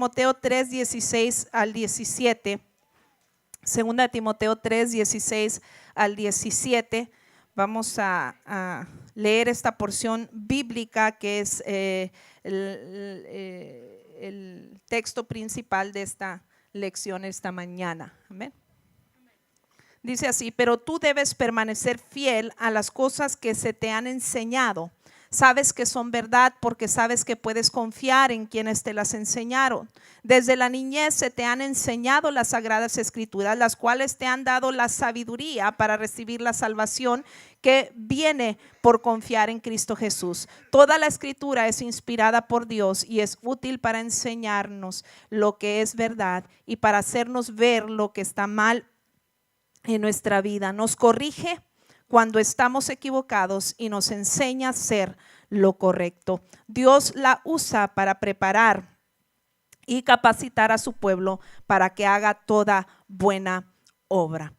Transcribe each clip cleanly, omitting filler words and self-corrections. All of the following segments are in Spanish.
Timoteo 3, 16 al 17. Segunda de Timoteo 3, 16 al 17. Vamos a leer esta porción bíblica que es el texto principal de esta lección esta mañana. Amén. Dice así: pero tú debes permanecer fiel a las cosas que se te han enseñado. Sabes que son verdad porque sabes que puedes confiar en quienes te las enseñaron. Desde la niñez se te han enseñado las sagradas escrituras, las cuales te han dado la sabiduría para recibir la salvación que viene por confiar en Cristo Jesús. Toda la escritura es inspirada por Dios y es útil para enseñarnos lo que es verdad y para hacernos ver lo que está mal en nuestra vida. Nos corrige cuando estamos equivocados y nos enseña a hacer lo correcto. Dios la usa para preparar y capacitar a su pueblo para que haga toda buena obra.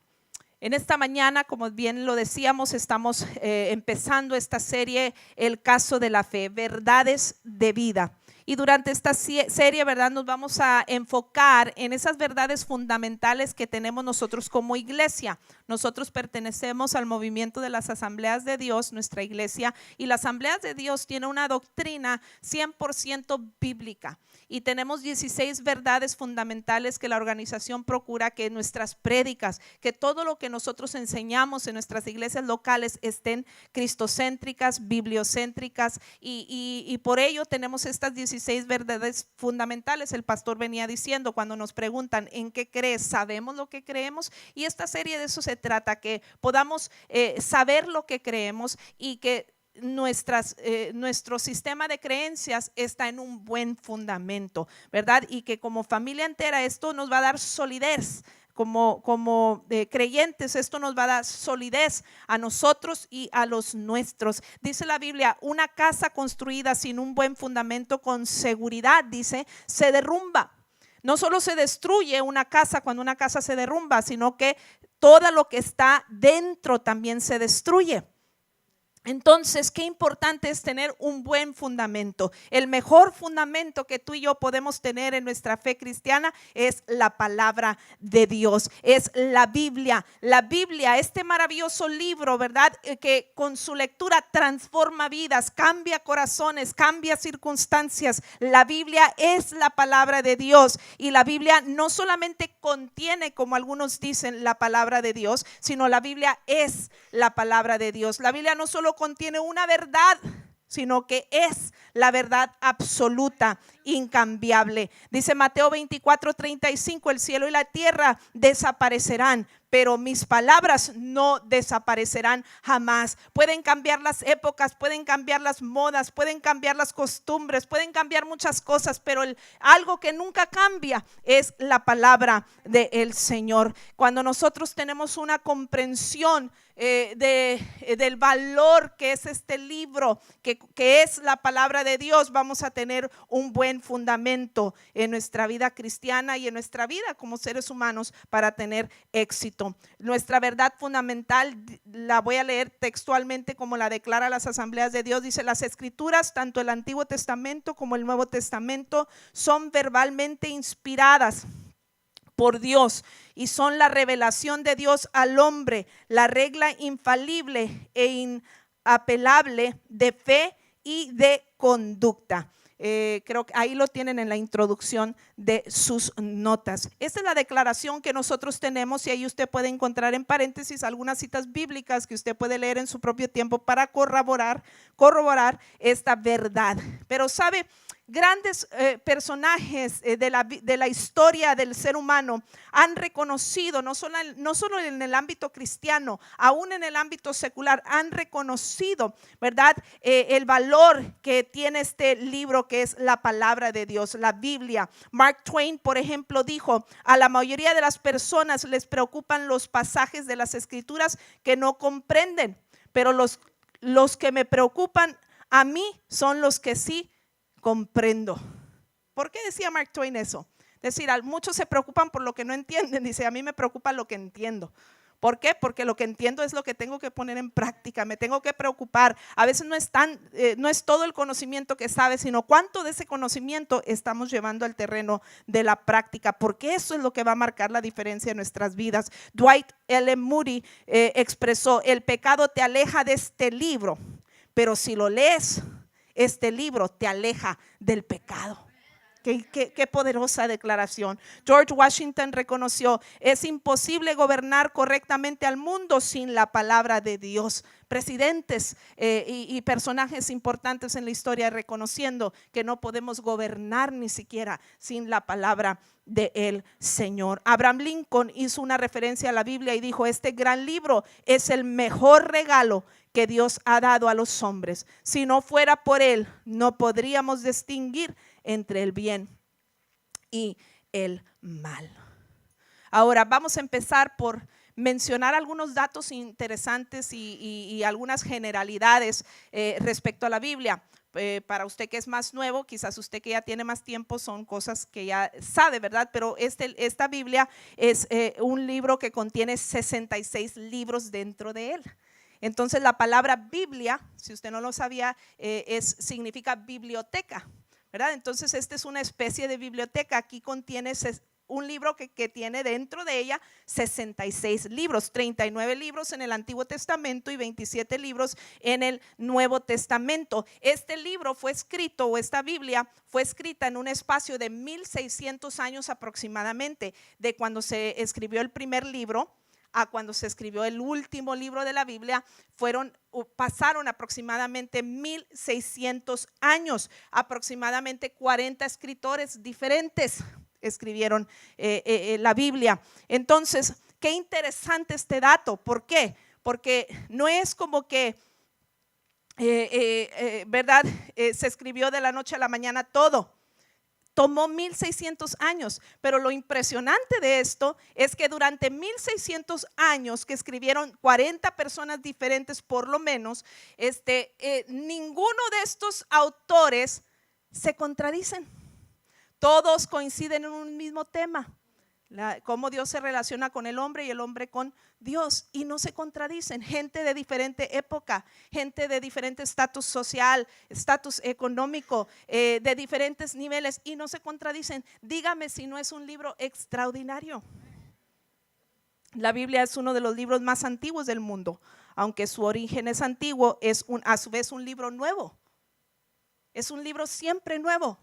En esta mañana, como bien lo decíamos, estamos empezando esta serie, El caso de la fe, verdades de vida. Y durante esta serie, ¿verdad?, nos vamos a enfocar en esas verdades fundamentales que tenemos nosotros como iglesia. Nosotros pertenecemos al movimiento de las Asambleas de Dios, nuestra iglesia, y las Asambleas de Dios tiene una doctrina 100% bíblica. Y tenemos 16 verdades fundamentales que la organización procura que nuestras prédicas, que todo lo que nosotros enseñamos en nuestras iglesias locales estén cristocéntricas, bibliocéntricas, y por ello tenemos estas 16 verdades fundamentales. El pastor venía diciendo, cuando nos preguntan ¿en qué crees? ¿Sabemos lo que creemos? Y esta serie de eso se trata, que podamos saber lo que creemos y que nuestro sistema de creencias está en un buen fundamento, ¿verdad? Y que como familia entera esto nos va a dar solidez. Como creyentes, esto nos va a dar solidez a nosotros y a los nuestros. Dice la Biblia, una casa construida sin un buen fundamento, con seguridad, dice, se derrumba. No solo se destruye una casa cuando una casa se derrumba, sino que todo lo que está dentro también se destruye. Entonces, qué importante es tener un buen fundamento. El mejor fundamento que tú y yo podemos tener en nuestra fe cristiana es la palabra de Dios, es la Biblia. La Biblia, este maravilloso libro, ¿verdad?, que con su lectura transforma vidas, cambia corazones, cambia circunstancias. La Biblia es la palabra de Dios, y la Biblia no solamente contiene, como algunos dicen, la palabra de Dios, sino la Biblia es la palabra de Dios. La Biblia no solo contiene una verdad, sino que es la verdad absoluta, incambiable. Dice Mateo 24:35, el cielo y la tierra desaparecerán, pero mis palabras no desaparecerán jamás. Pueden cambiar las épocas, pueden cambiar las modas, pueden cambiar las costumbres, pueden cambiar muchas cosas, pero algo que nunca cambia es la palabra del Señor. Cuando nosotros tenemos una comprensión del valor que es este libro, que es la palabra de Dios, vamos a tener un buen fundamento en nuestra vida cristiana y en nuestra vida como seres humanos para tener éxito. Nuestra verdad fundamental, la voy a leer textualmente como la declara las Asambleas de Dios. Dice: las escrituras, tanto el Antiguo Testamento como el Nuevo Testamento, son verbalmente inspiradas por Dios y son la revelación de Dios al hombre, la regla infalible e inapelable de fe y de conducta. Creo que ahí lo tienen en la introducción de sus notas. Esta es la declaración que nosotros tenemos, y ahí usted puede encontrar en paréntesis algunas citas bíblicas que usted puede leer en su propio tiempo para corroborar esta verdad. Pero sabe, grandes personajes de la historia del ser humano han reconocido, no solo en el ámbito cristiano, aún en el ámbito secular, han reconocido, ¿verdad?, el valor que tiene este libro, que es la palabra de Dios, la Biblia. Mark Twain, por ejemplo, dijo: a la mayoría de las personas les preocupan los pasajes de las escrituras que no comprenden, pero los que me preocupan a mí son los que sí comprendo. ¿Por qué decía Mark Twain eso? Es decir, muchos se preocupan por lo que no entienden. Dice: a mí me preocupa lo que entiendo, ¿Por qué? Porque lo que entiendo es lo que tengo que poner en práctica, me tengo que preocupar. A veces no es todo el conocimiento que sabes, sino cuánto de ese conocimiento estamos llevando al terreno de la práctica, porque eso es lo que va a marcar la diferencia en nuestras vidas. Dwight L. Moody expresó: el pecado te aleja de este libro, pero si lo lees, este libro te aleja del pecado. Qué poderosa declaración. George Washington reconoció: es imposible gobernar correctamente al mundo sin la palabra de Dios. Presidentes y personajes importantes en la historia reconociendo que no podemos gobernar ni siquiera sin la palabra del Señor. Abraham Lincoln hizo una referencia a la Biblia y dijo: este gran libro es el mejor regalo que Dios ha dado a los hombres. Si no fuera por él, no podríamos distinguir entre el bien y el mal. Ahora vamos a empezar por mencionar algunos datos interesantes y algunas generalidades respecto a la Biblia. Para usted que es más nuevo, quizás usted que ya tiene más tiempo, son cosas que ya sabe, ¿verdad? Pero esta Biblia es un libro que contiene 66 libros dentro de él. Entonces la palabra Biblia, si usted no lo sabía, significa biblioteca, ¿verdad? Entonces esta es una especie de biblioteca. Aquí contiene un libro que tiene dentro de ella 66 libros, 39 libros en el Antiguo Testamento y 27 libros en el Nuevo Testamento. Este libro fue escrito, o esta Biblia fue escrita en un espacio de 1600 años aproximadamente, de cuando se escribió el primer libro a cuando se escribió el último libro de la Biblia. Pasaron aproximadamente 1600 años, aproximadamente 40 escritores diferentes escribieron la Biblia. Entonces, qué interesante este dato. ¿Por qué? Porque no es como que ¿verdad? Se escribió de la noche a la mañana todo. Tomó 1600 años, pero lo impresionante de esto es que durante 1600 años que escribieron 40 personas diferentes por lo menos, ninguno de estos autores se contradicen. Todos coinciden en un mismo tema: cómo Dios se relaciona con el hombre y el hombre con Dios, y no se contradicen. Gente de diferente época, gente de diferente estatus social, estatus económico, de diferentes niveles, y no se contradicen. Dígame si no es un libro extraordinario. La Biblia es uno de los libros más antiguos del mundo. Aunque su origen es antiguo, es a su vez un libro nuevo. Es un libro siempre nuevo.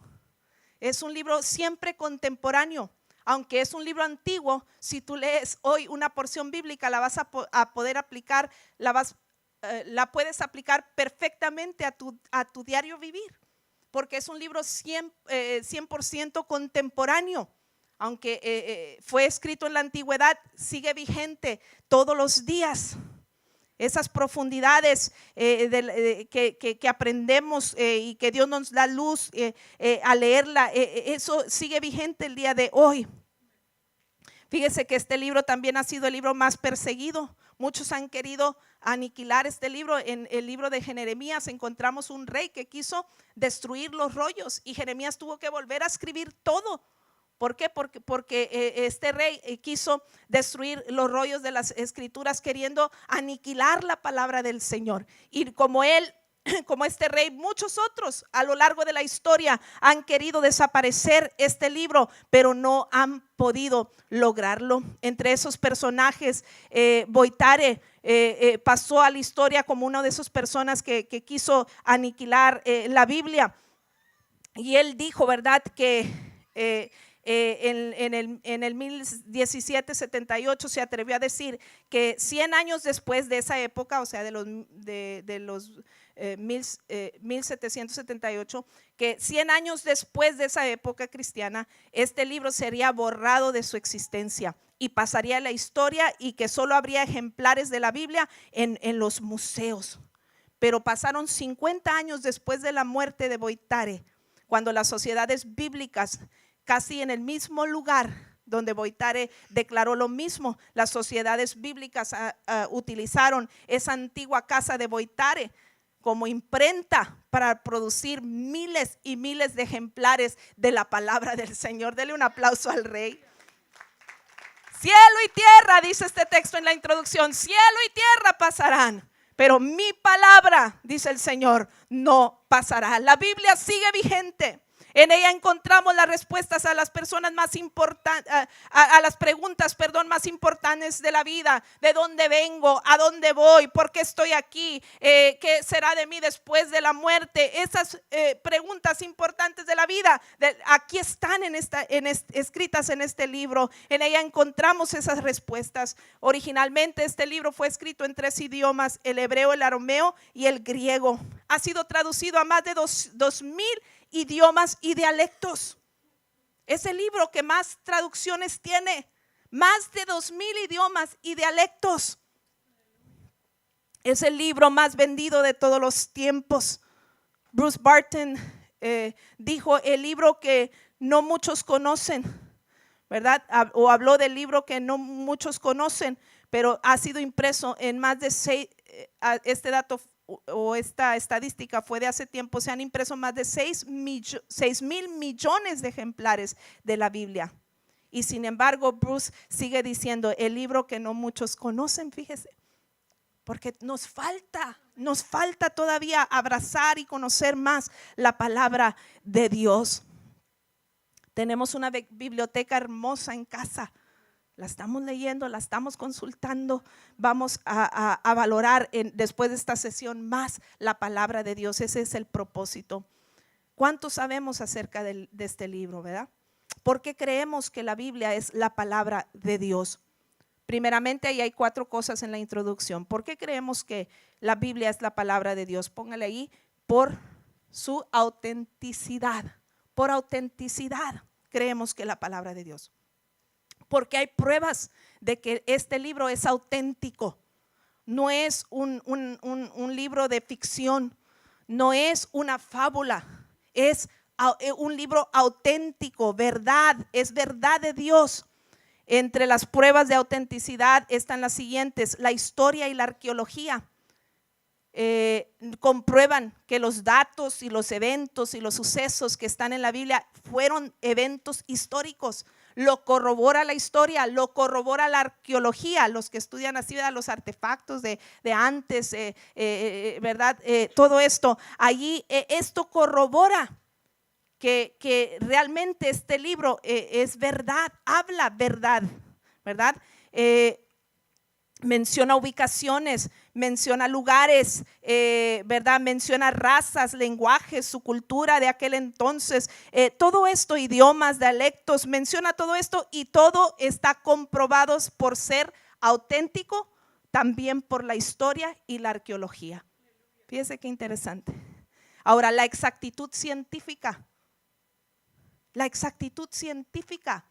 Es un libro siempre contemporáneo. Aunque es un libro antiguo, si tú lees hoy una porción bíblica, la vas a poder aplicar, la puedes aplicar perfectamente a tu diario vivir, porque es un libro 100% contemporáneo. Aunque fue escrito en la antigüedad, sigue vigente todos los días. Esas profundidades que aprendemos y que Dios nos da luz a leerla, eso sigue vigente el día de hoy. Fíjese que este libro también ha sido el libro más perseguido. Muchos han querido aniquilar este libro. En el libro de Jeremías encontramos un rey que quiso destruir los rollos y Jeremías tuvo que volver a escribir todo. ¿Por qué? Porque este rey quiso destruir los rollos de las escrituras, queriendo aniquilar la palabra del Señor. Y como este rey, muchos otros a lo largo de la historia han querido desaparecer este libro, pero no han podido lograrlo. Entre esos personajes, Voltaire pasó a la historia como una de esas personas que quiso aniquilar la Biblia. Y él dijo, ¿verdad?, que en el 1778 se atrevió a decir que 100 años después de esa época, o sea, de los 1778, que 100 años después de esa época cristiana, este libro sería borrado de su existencia y pasaría a la historia, y que solo habría ejemplares de la Biblia en los museos. Pero pasaron 50 años después de la muerte de Voltaire, cuando las sociedades bíblicas, casi en el mismo lugar donde Voltaire declaró lo mismo, las sociedades bíblicas utilizaron esa antigua casa de Voltaire como imprenta para producir miles y miles de ejemplares de la palabra del Señor. Dele un aplauso al rey. Cielo y tierra, dice este texto en la introducción, cielo y tierra pasarán, pero mi palabra, dice el Señor, no pasará. La Biblia sigue vigente. En ella encontramos las respuestas a las personas más importantes, a las preguntas, más importantes de la vida. ¿De dónde vengo? ¿A dónde voy? ¿Por qué estoy aquí? ¿Qué será de mí después de la muerte? Esas preguntas importantes de la vida, aquí están escritas en este libro. En ella encontramos esas respuestas. Originalmente este libro fue escrito en 3 idiomas: el hebreo, el arameo y el griego. Ha sido traducido a más de 2000 idiomas y dialectos. Es el libro que más traducciones tiene, más de 2000 idiomas y dialectos. Es el libro más vendido de todos los tiempos. Bruce Barton dijo: el libro que no muchos conocen, ¿verdad? O habló del libro que no muchos conocen, pero ha sido impreso en más de 6, este dato o esta estadística fue de hace tiempo, se han impreso más de 6,000 millones de ejemplares de la Biblia. Y sin embargo, Bruce sigue diciendo: el libro que no muchos conocen, fíjese, porque nos falta todavía abrazar y conocer más la palabra de Dios. Tenemos una biblioteca hermosa en casa. La estamos leyendo, la estamos consultando. Vamos a valorar después de esta sesión más la palabra de Dios. Ese es el propósito. ¿Cuánto sabemos acerca de este libro, verdad? ¿Por qué creemos que la Biblia es la palabra de Dios? Primeramente, ahí hay 4 cosas en la introducción. ¿Por qué creemos que la Biblia es la palabra de Dios? Póngale ahí: por su autenticidad. Por autenticidad creemos que es la palabra de Dios. Porque hay pruebas de que este libro es auténtico. No es un libro de ficción, no es una fábula, es un libro auténtico, verdad, es verdad de Dios. Entre las pruebas de autenticidad están las siguientes: la historia y la arqueología comprueban que los datos y los eventos y los sucesos que están en la Biblia fueron eventos históricos. Lo corrobora la historia, lo corrobora la arqueología, los que estudian así, ¿verdad?, los artefactos de antes, ¿verdad? Todo esto, allí esto corrobora que realmente este libro es verdad, habla verdad, ¿verdad? Menciona ubicaciones, menciona lugares, ¿verdad? Menciona razas, lenguajes, su cultura de aquel entonces, todo esto, idiomas, dialectos, menciona todo esto, y todo está comprobado por ser auténtico, también por la historia y la arqueología. Fíjese qué interesante. Ahora, la exactitud científica. La exactitud científica.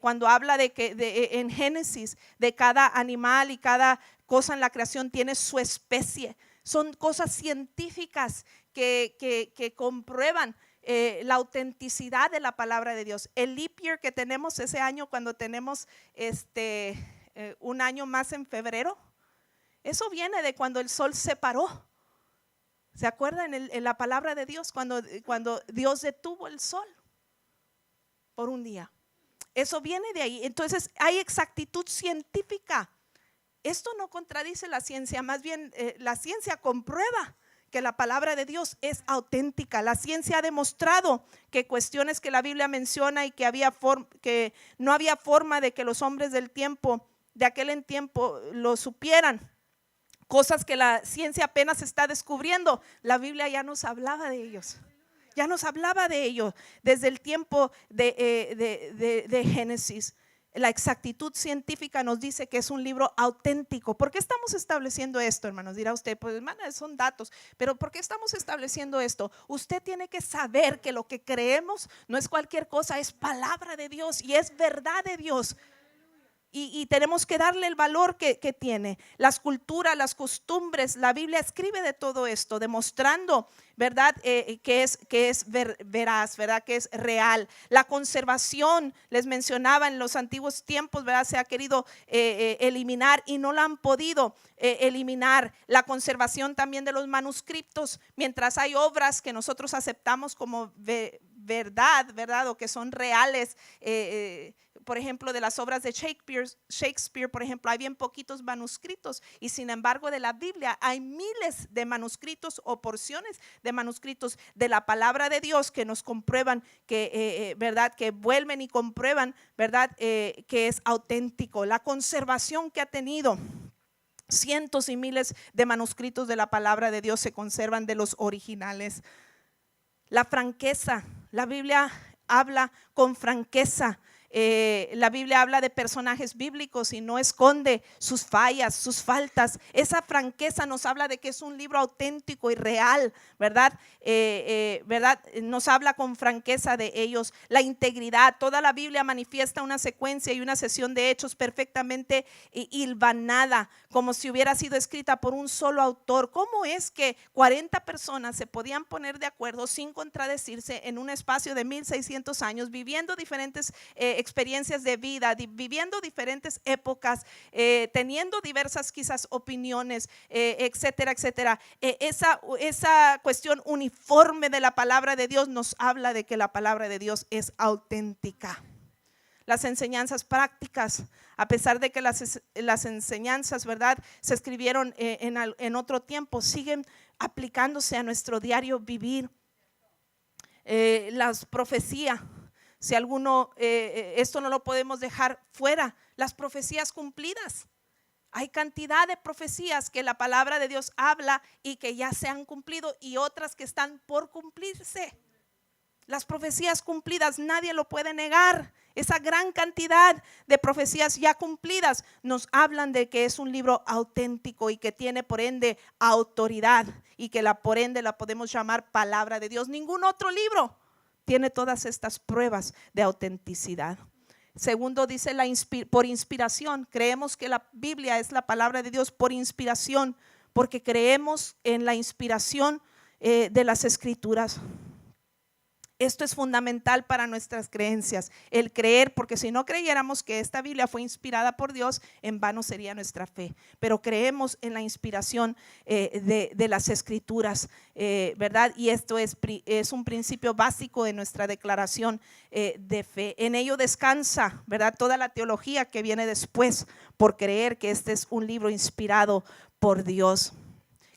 Cuando habla de que en Génesis de cada animal y cada cosa en la creación tiene su especie, son cosas científicas que comprueban la autenticidad de la palabra de Dios. El leap year que tenemos ese año, cuando tenemos un año más en febrero, eso viene de cuando el sol se paró. ¿Se acuerdan en la palabra de Dios cuando Dios detuvo el sol por un día? Eso viene de ahí. Entonces hay exactitud científica. Esto no contradice la ciencia, más bien la ciencia comprueba que la palabra de Dios es auténtica. La ciencia ha demostrado que cuestiones que la Biblia menciona y que no había forma de que los hombres de aquel tiempo lo supieran, cosas que la ciencia apenas está descubriendo, la Biblia ya nos hablaba de ellos. Ya nos hablaba de ello desde el tiempo de Génesis. La exactitud científica nos dice que es un libro auténtico. ¿Por qué estamos estableciendo esto, hermanos? Dirá usted: pues hermana, son datos. Pero ¿por qué estamos estableciendo esto? Usted tiene que saber que lo que creemos no es cualquier cosa, es palabra de Dios y es verdad de Dios. Y tenemos que darle el valor que tiene. Las culturas, las costumbres, la Biblia escribe de todo esto, demostrando, ¿verdad? Que es veraz, ¿verdad? Que es real. La conservación, les mencionaba, en los antiguos tiempos, ¿verdad? Se ha querido eliminar y no la han podido eliminar. La conservación también de los manuscritos, mientras hay obras que nosotros aceptamos como verdad, o que son reales, por ejemplo, de las obras de Shakespeare, por ejemplo, hay bien poquitos manuscritos, y sin embargo de la Biblia hay miles de manuscritos o porciones de manuscritos de la palabra de Dios que nos comprueban que, verdad, que vuelven y comprueban, verdad, que es auténtico. La conservación que ha tenido cientos y miles de manuscritos de la palabra de Dios se conservan de los originales. La franqueza, la Biblia habla con franqueza. La Biblia habla de personajes bíblicos y no esconde sus fallas, sus faltas. Esa franqueza nos habla de que es un libro auténtico y real, ¿verdad? ¿Verdad? Nos habla con franqueza de ellos. La integridad, toda la Biblia manifiesta una secuencia y una sesión de hechos perfectamente hilvanada, como si hubiera sido escrita por un solo autor. ¿Cómo es que 40 personas se podían poner de acuerdo sin contradecirse en un espacio de 1600 años, viviendo diferentes experiencias de vida, viviendo diferentes épocas, teniendo diversas quizás opiniones, etcétera, etcétera? Esa cuestión uniforme de la palabra de Dios nos habla de que la palabra de Dios es auténtica. Las enseñanzas prácticas, a pesar de que las enseñanzas, ¿verdad?, se escribieron en otro tiempo, siguen aplicándose a nuestro diario vivir. Las profecías, si alguno, esto no lo podemos dejar fuera, las profecías cumplidas. Hay cantidad de profecías que la palabra de Dios habla y que ya se han cumplido, y otras que están por cumplirse. Las profecías cumplidas, nadie lo puede negar. Esa gran cantidad de profecías ya cumplidas nos hablan de que es un libro auténtico y que tiene por ende autoridad, y que por ende la podemos llamar palabra de Dios. Ningún otro libro tiene todas estas pruebas de autenticidad. Segundo, dice por inspiración. Creemos que la Biblia es la palabra de Dios por inspiración, porque creemos en la inspiración de las Escrituras. Esto es fundamental para nuestras creencias, el creer, porque si no creyéramos que esta Biblia fue inspirada por Dios, en vano sería nuestra fe. Pero creemos en la inspiración de las Escrituras, ¿verdad? Y esto es un principio básico de nuestra declaración de fe. En ello descansa, ¿verdad?, toda la teología que viene después, por creer que este es un libro inspirado por Dios.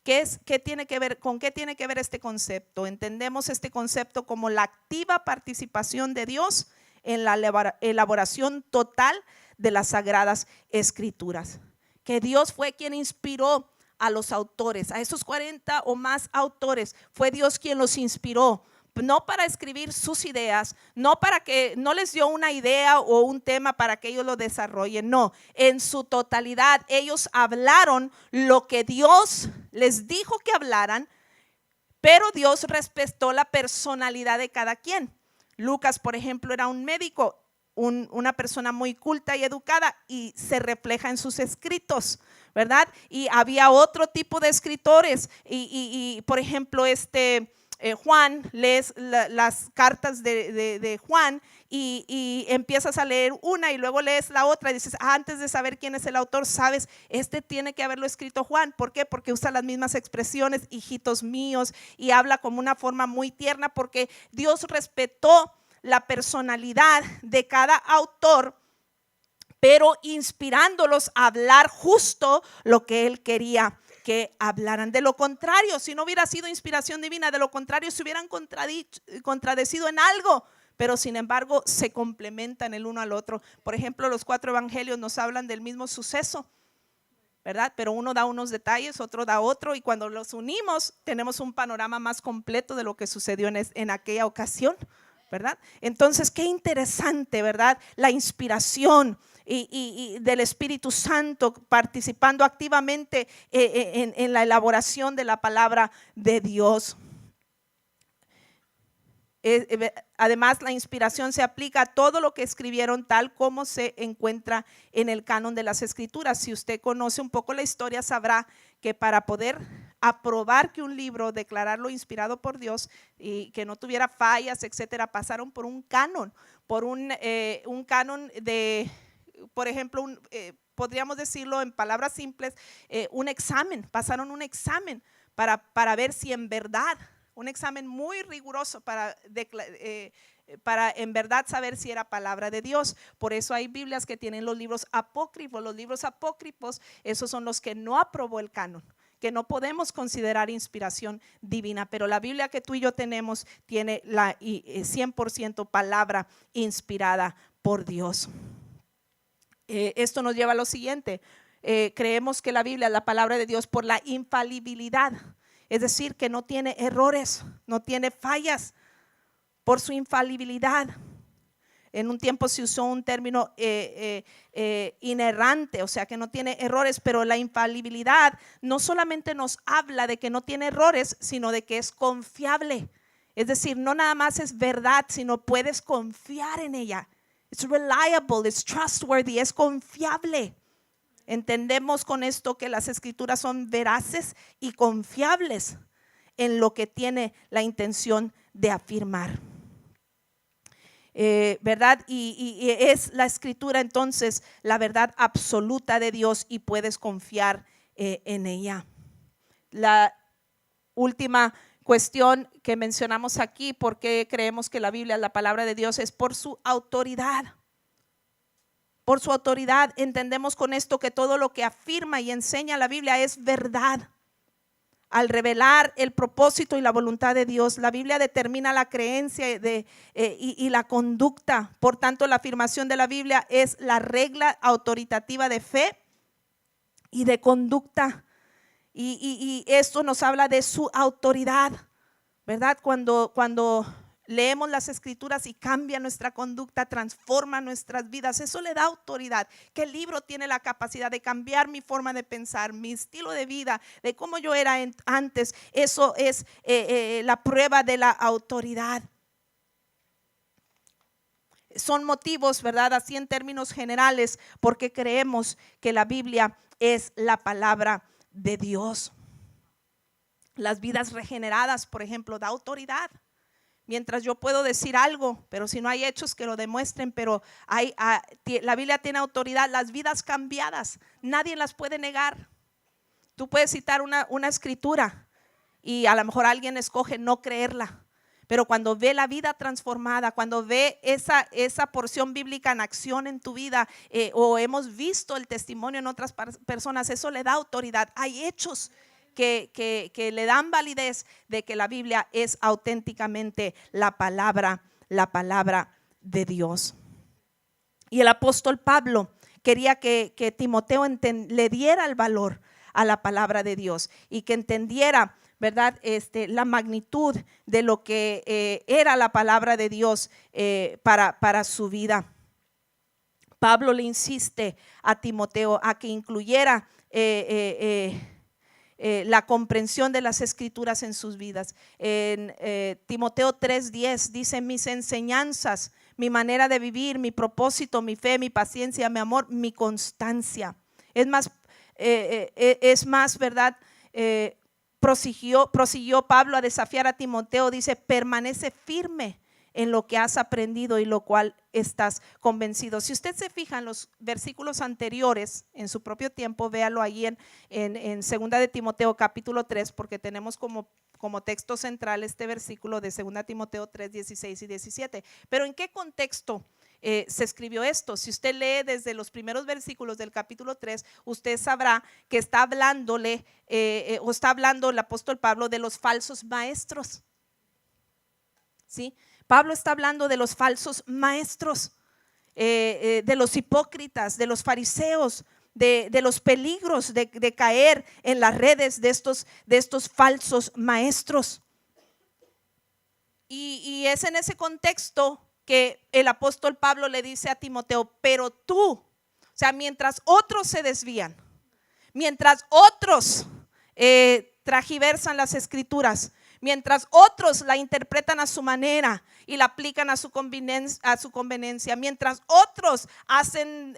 ¿Qué tiene que ver, con qué tiene que ver este concepto? Entendemos este concepto como la activa participación de Dios en la elaboración total de las Sagradas Escrituras. Que Dios fue quien inspiró a los autores, a esos 40 o más autores. Fue Dios quien los inspiró, no para escribir sus ideas, no les dio una idea o un tema para que ellos lo desarrollen. No, en su totalidad ellos hablaron lo que Dios les dijo que hablaran, pero Dios respetó la personalidad de cada quien. Lucas, por ejemplo, era un médico, una persona muy culta y educada, y se refleja en sus escritos, ¿verdad? Y había otro tipo de escritores y por ejemplo, Juan, lees las cartas de Juan y empiezas a leer una y luego lees la otra y dices, antes de saber quién es el autor, sabes, tiene que haberlo escrito Juan. ¿Por qué? Porque usa las mismas expresiones, hijitos míos, y habla como una forma muy tierna, porque Dios respetó la personalidad de cada autor, pero inspirándolos a hablar justo lo que él quería que hablaran. De lo contrario, si no hubiera sido inspiración divina, de lo contrario se hubieran contradecido en algo, pero sin embargo se complementan el uno al otro. Por ejemplo, los 4 evangelios nos hablan del mismo suceso, ¿verdad? Pero uno da unos detalles, otro da otro, y cuando los unimos tenemos un panorama más completo de lo que sucedió en aquella ocasión, ¿verdad? Entonces, qué interesante, ¿verdad? La inspiración y del Espíritu Santo participando activamente en la elaboración de la palabra de Dios. Además, la inspiración se aplica a todo lo que escribieron, tal como se encuentra en el canon de las Escrituras. Si usted conoce un poco la historia, sabrá que para poder aprobar que un libro, declararlo inspirado por Dios y que no tuviera fallas, etcétera, pasaron por un canon, un canon de, por ejemplo, podríamos decirlo en palabras simples, un examen. Pasaron un examen para ver si en verdad, un examen muy riguroso para para en verdad saber si era palabra de Dios. Por eso hay Biblias que tienen los libros apócrifos. Los libros apócrifos, esos son los que no aprobó el canon, que no podemos considerar inspiración divina, pero la Biblia que tú y yo tenemos tiene la 100% palabra inspirada por Dios. Esto nos lleva a lo siguiente. Creemos que la Biblia es la palabra de Dios por la infalibilidad, es decir, que no tiene errores, no tiene fallas, por su infalibilidad. En un tiempo se usó un término inerrante, o sea que no tiene errores, pero la infalibilidad no solamente nos habla de que no tiene errores, sino de que es confiable. Es decir, no nada más es verdad, sino puedes confiar en ella. It's reliable, it's trustworthy, es confiable. Entendemos con esto que las escrituras son veraces y confiables en lo que tiene la intención de afirmar. ¿Verdad? Y es la escritura entonces la verdad absoluta de Dios y puedes confiar en ella. La última cuestión que mencionamos aquí, ¿por qué creemos que la Biblia es la palabra de Dios? Es por su autoridad. Por su autoridad. Entendemos con esto que todo lo que afirma y enseña la Biblia es verdad. Al revelar el propósito y la voluntad de Dios, la Biblia determina la creencia y la conducta. Por tanto, la afirmación de la Biblia es la regla autoritativa de fe y de conducta. Y esto nos habla de su autoridad, ¿verdad? Cuando leemos las escrituras y cambia nuestra conducta, transforma nuestras vidas, eso le da autoridad. Que el libro tiene la capacidad de cambiar mi forma de pensar, mi estilo de vida, de cómo yo era antes. Eso es la prueba de la autoridad. Son motivos, ¿verdad? Así en términos generales, porque creemos que la Biblia es la palabra de Dios. Las vidas regeneradas, por ejemplo, da autoridad. Mientras yo puedo decir algo, pero si no hay hechos que lo demuestren, pero la Biblia tiene autoridad. Las vidas cambiadas, nadie las puede negar. Tú puedes citar una escritura y a lo mejor alguien escoge no creerla, pero cuando ve la vida transformada, cuando ve esa porción bíblica en acción en tu vida, o hemos visto el testimonio en otras personas, eso le da autoridad. Hay hechos que le dan validez de que la Biblia es auténticamente la palabra de Dios. Y el apóstol Pablo quería que Timoteo le diera el valor a la palabra de Dios y que entendiera, ¿verdad? La magnitud de lo que era la palabra de Dios para su vida. Pablo le insiste a Timoteo a que incluyera la comprensión de las escrituras en sus vidas. En Timoteo 3:10 dice: mis enseñanzas, mi manera de vivir, mi propósito, mi fe, mi paciencia, mi amor, mi constancia. Es más, ¿verdad? Prosiguió Pablo a desafiar a Timoteo. Dice: permanece firme en lo que has aprendido y lo cual estás convencido. Si usted se fija en los versículos anteriores en su propio tiempo, véalo ahí en segunda de Timoteo capítulo 3, porque tenemos como texto central este versículo de segunda Timoteo 3, 16 y 17. Pero ¿en qué contexto se escribió esto? Si usted lee desde los primeros versículos del capítulo 3, usted sabrá que está hablando el apóstol Pablo de los falsos maestros. ¿Sí? Pablo está hablando de los falsos maestros, de los hipócritas, de los fariseos, de los peligros de caer en las redes de estos falsos maestros. Y es en ese contexto que el apóstol Pablo le dice a Timoteo: pero tú, o sea, mientras otros se desvían, mientras otros tragiversan las escrituras, mientras otros la interpretan a su manera y la aplican a su conveniencia, mientras otros hacen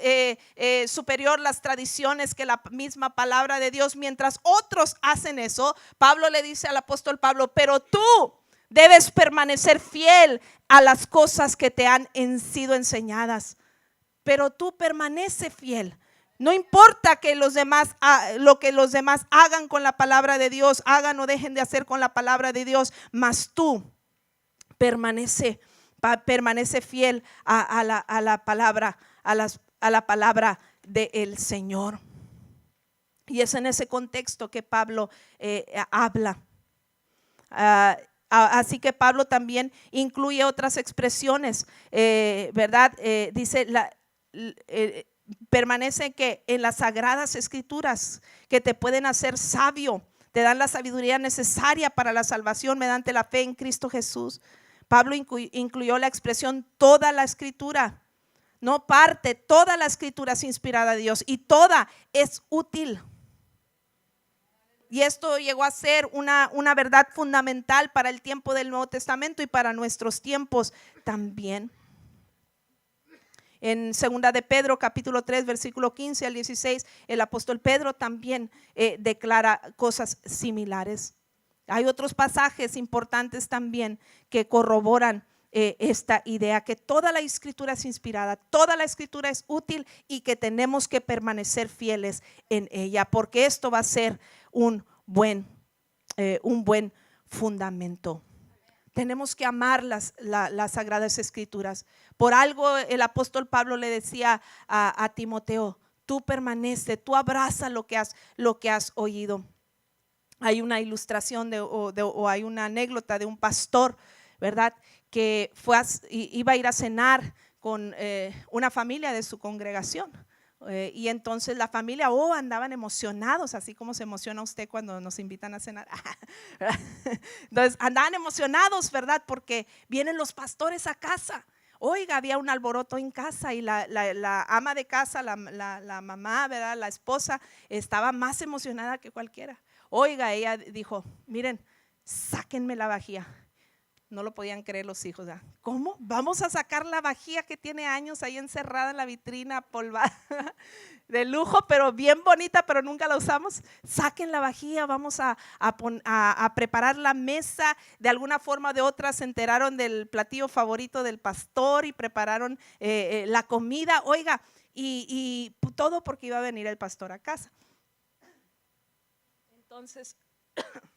superior las tradiciones que la misma palabra de Dios, mientras otros hacen eso, Pablo le dice al apóstol Pablo: pero tú debes permanecer fiel a las cosas que te han sido enseñadas. Pero tú permanece fiel. No importa que lo que los demás hagan con la palabra de Dios, hagan o dejen de hacer con la palabra de Dios, mas tú permanece permanece fiel a la palabra, a la palabra del Señor. Y es en ese contexto que Pablo habla. Así que Pablo también incluye otras expresiones, ¿verdad? Dice, permanece que en las sagradas escrituras que te pueden hacer sabio, te dan la sabiduría necesaria para la salvación mediante la fe en Cristo Jesús. Pablo incluyó la expresión toda la escritura, no parte, toda la escritura es inspirada de Dios y toda es útil. Y esto llegó a ser una verdad fundamental para el tiempo del Nuevo Testamento y para nuestros tiempos también. En 2 de Pedro capítulo 3 versículo 15 al 16, el apóstol Pedro también declara cosas similares. Hay otros pasajes importantes también que corroboran esta idea, que toda la escritura es inspirada, toda la escritura es útil y que tenemos que permanecer fieles en ella, porque esto va a ser un buen fundamento. Tenemos que amar las sagradas escrituras. Por algo el apóstol Pablo le decía a Timoteo, tú permanece, tú abraza lo que has oído. Hay una ilustración o hay una anécdota de un pastor, ¿verdad? Que iba a ir a cenar con una familia de su congregación. Y entonces la familia andaban emocionados, así como se emociona usted cuando nos invitan a cenar. Entonces andaban emocionados, ¿verdad? Porque vienen los pastores a casa. Oiga, había un alboroto en casa y la ama de casa, la mamá, ¿verdad? La esposa estaba más emocionada que cualquiera. Oiga, ella dijo, miren, sáquenme la vajilla. No lo podían creer los hijos, ¿verdad? ¿Cómo? Vamos a sacar la vajilla que tiene años ahí encerrada en la vitrina, polvada, de lujo, pero bien bonita, pero nunca la usamos. Saquen la vajilla, vamos a preparar la mesa. De alguna forma o de otra se enteraron del platillo favorito del pastor y prepararon la comida. Oiga, y todo porque iba a venir el pastor a casa. Entonces,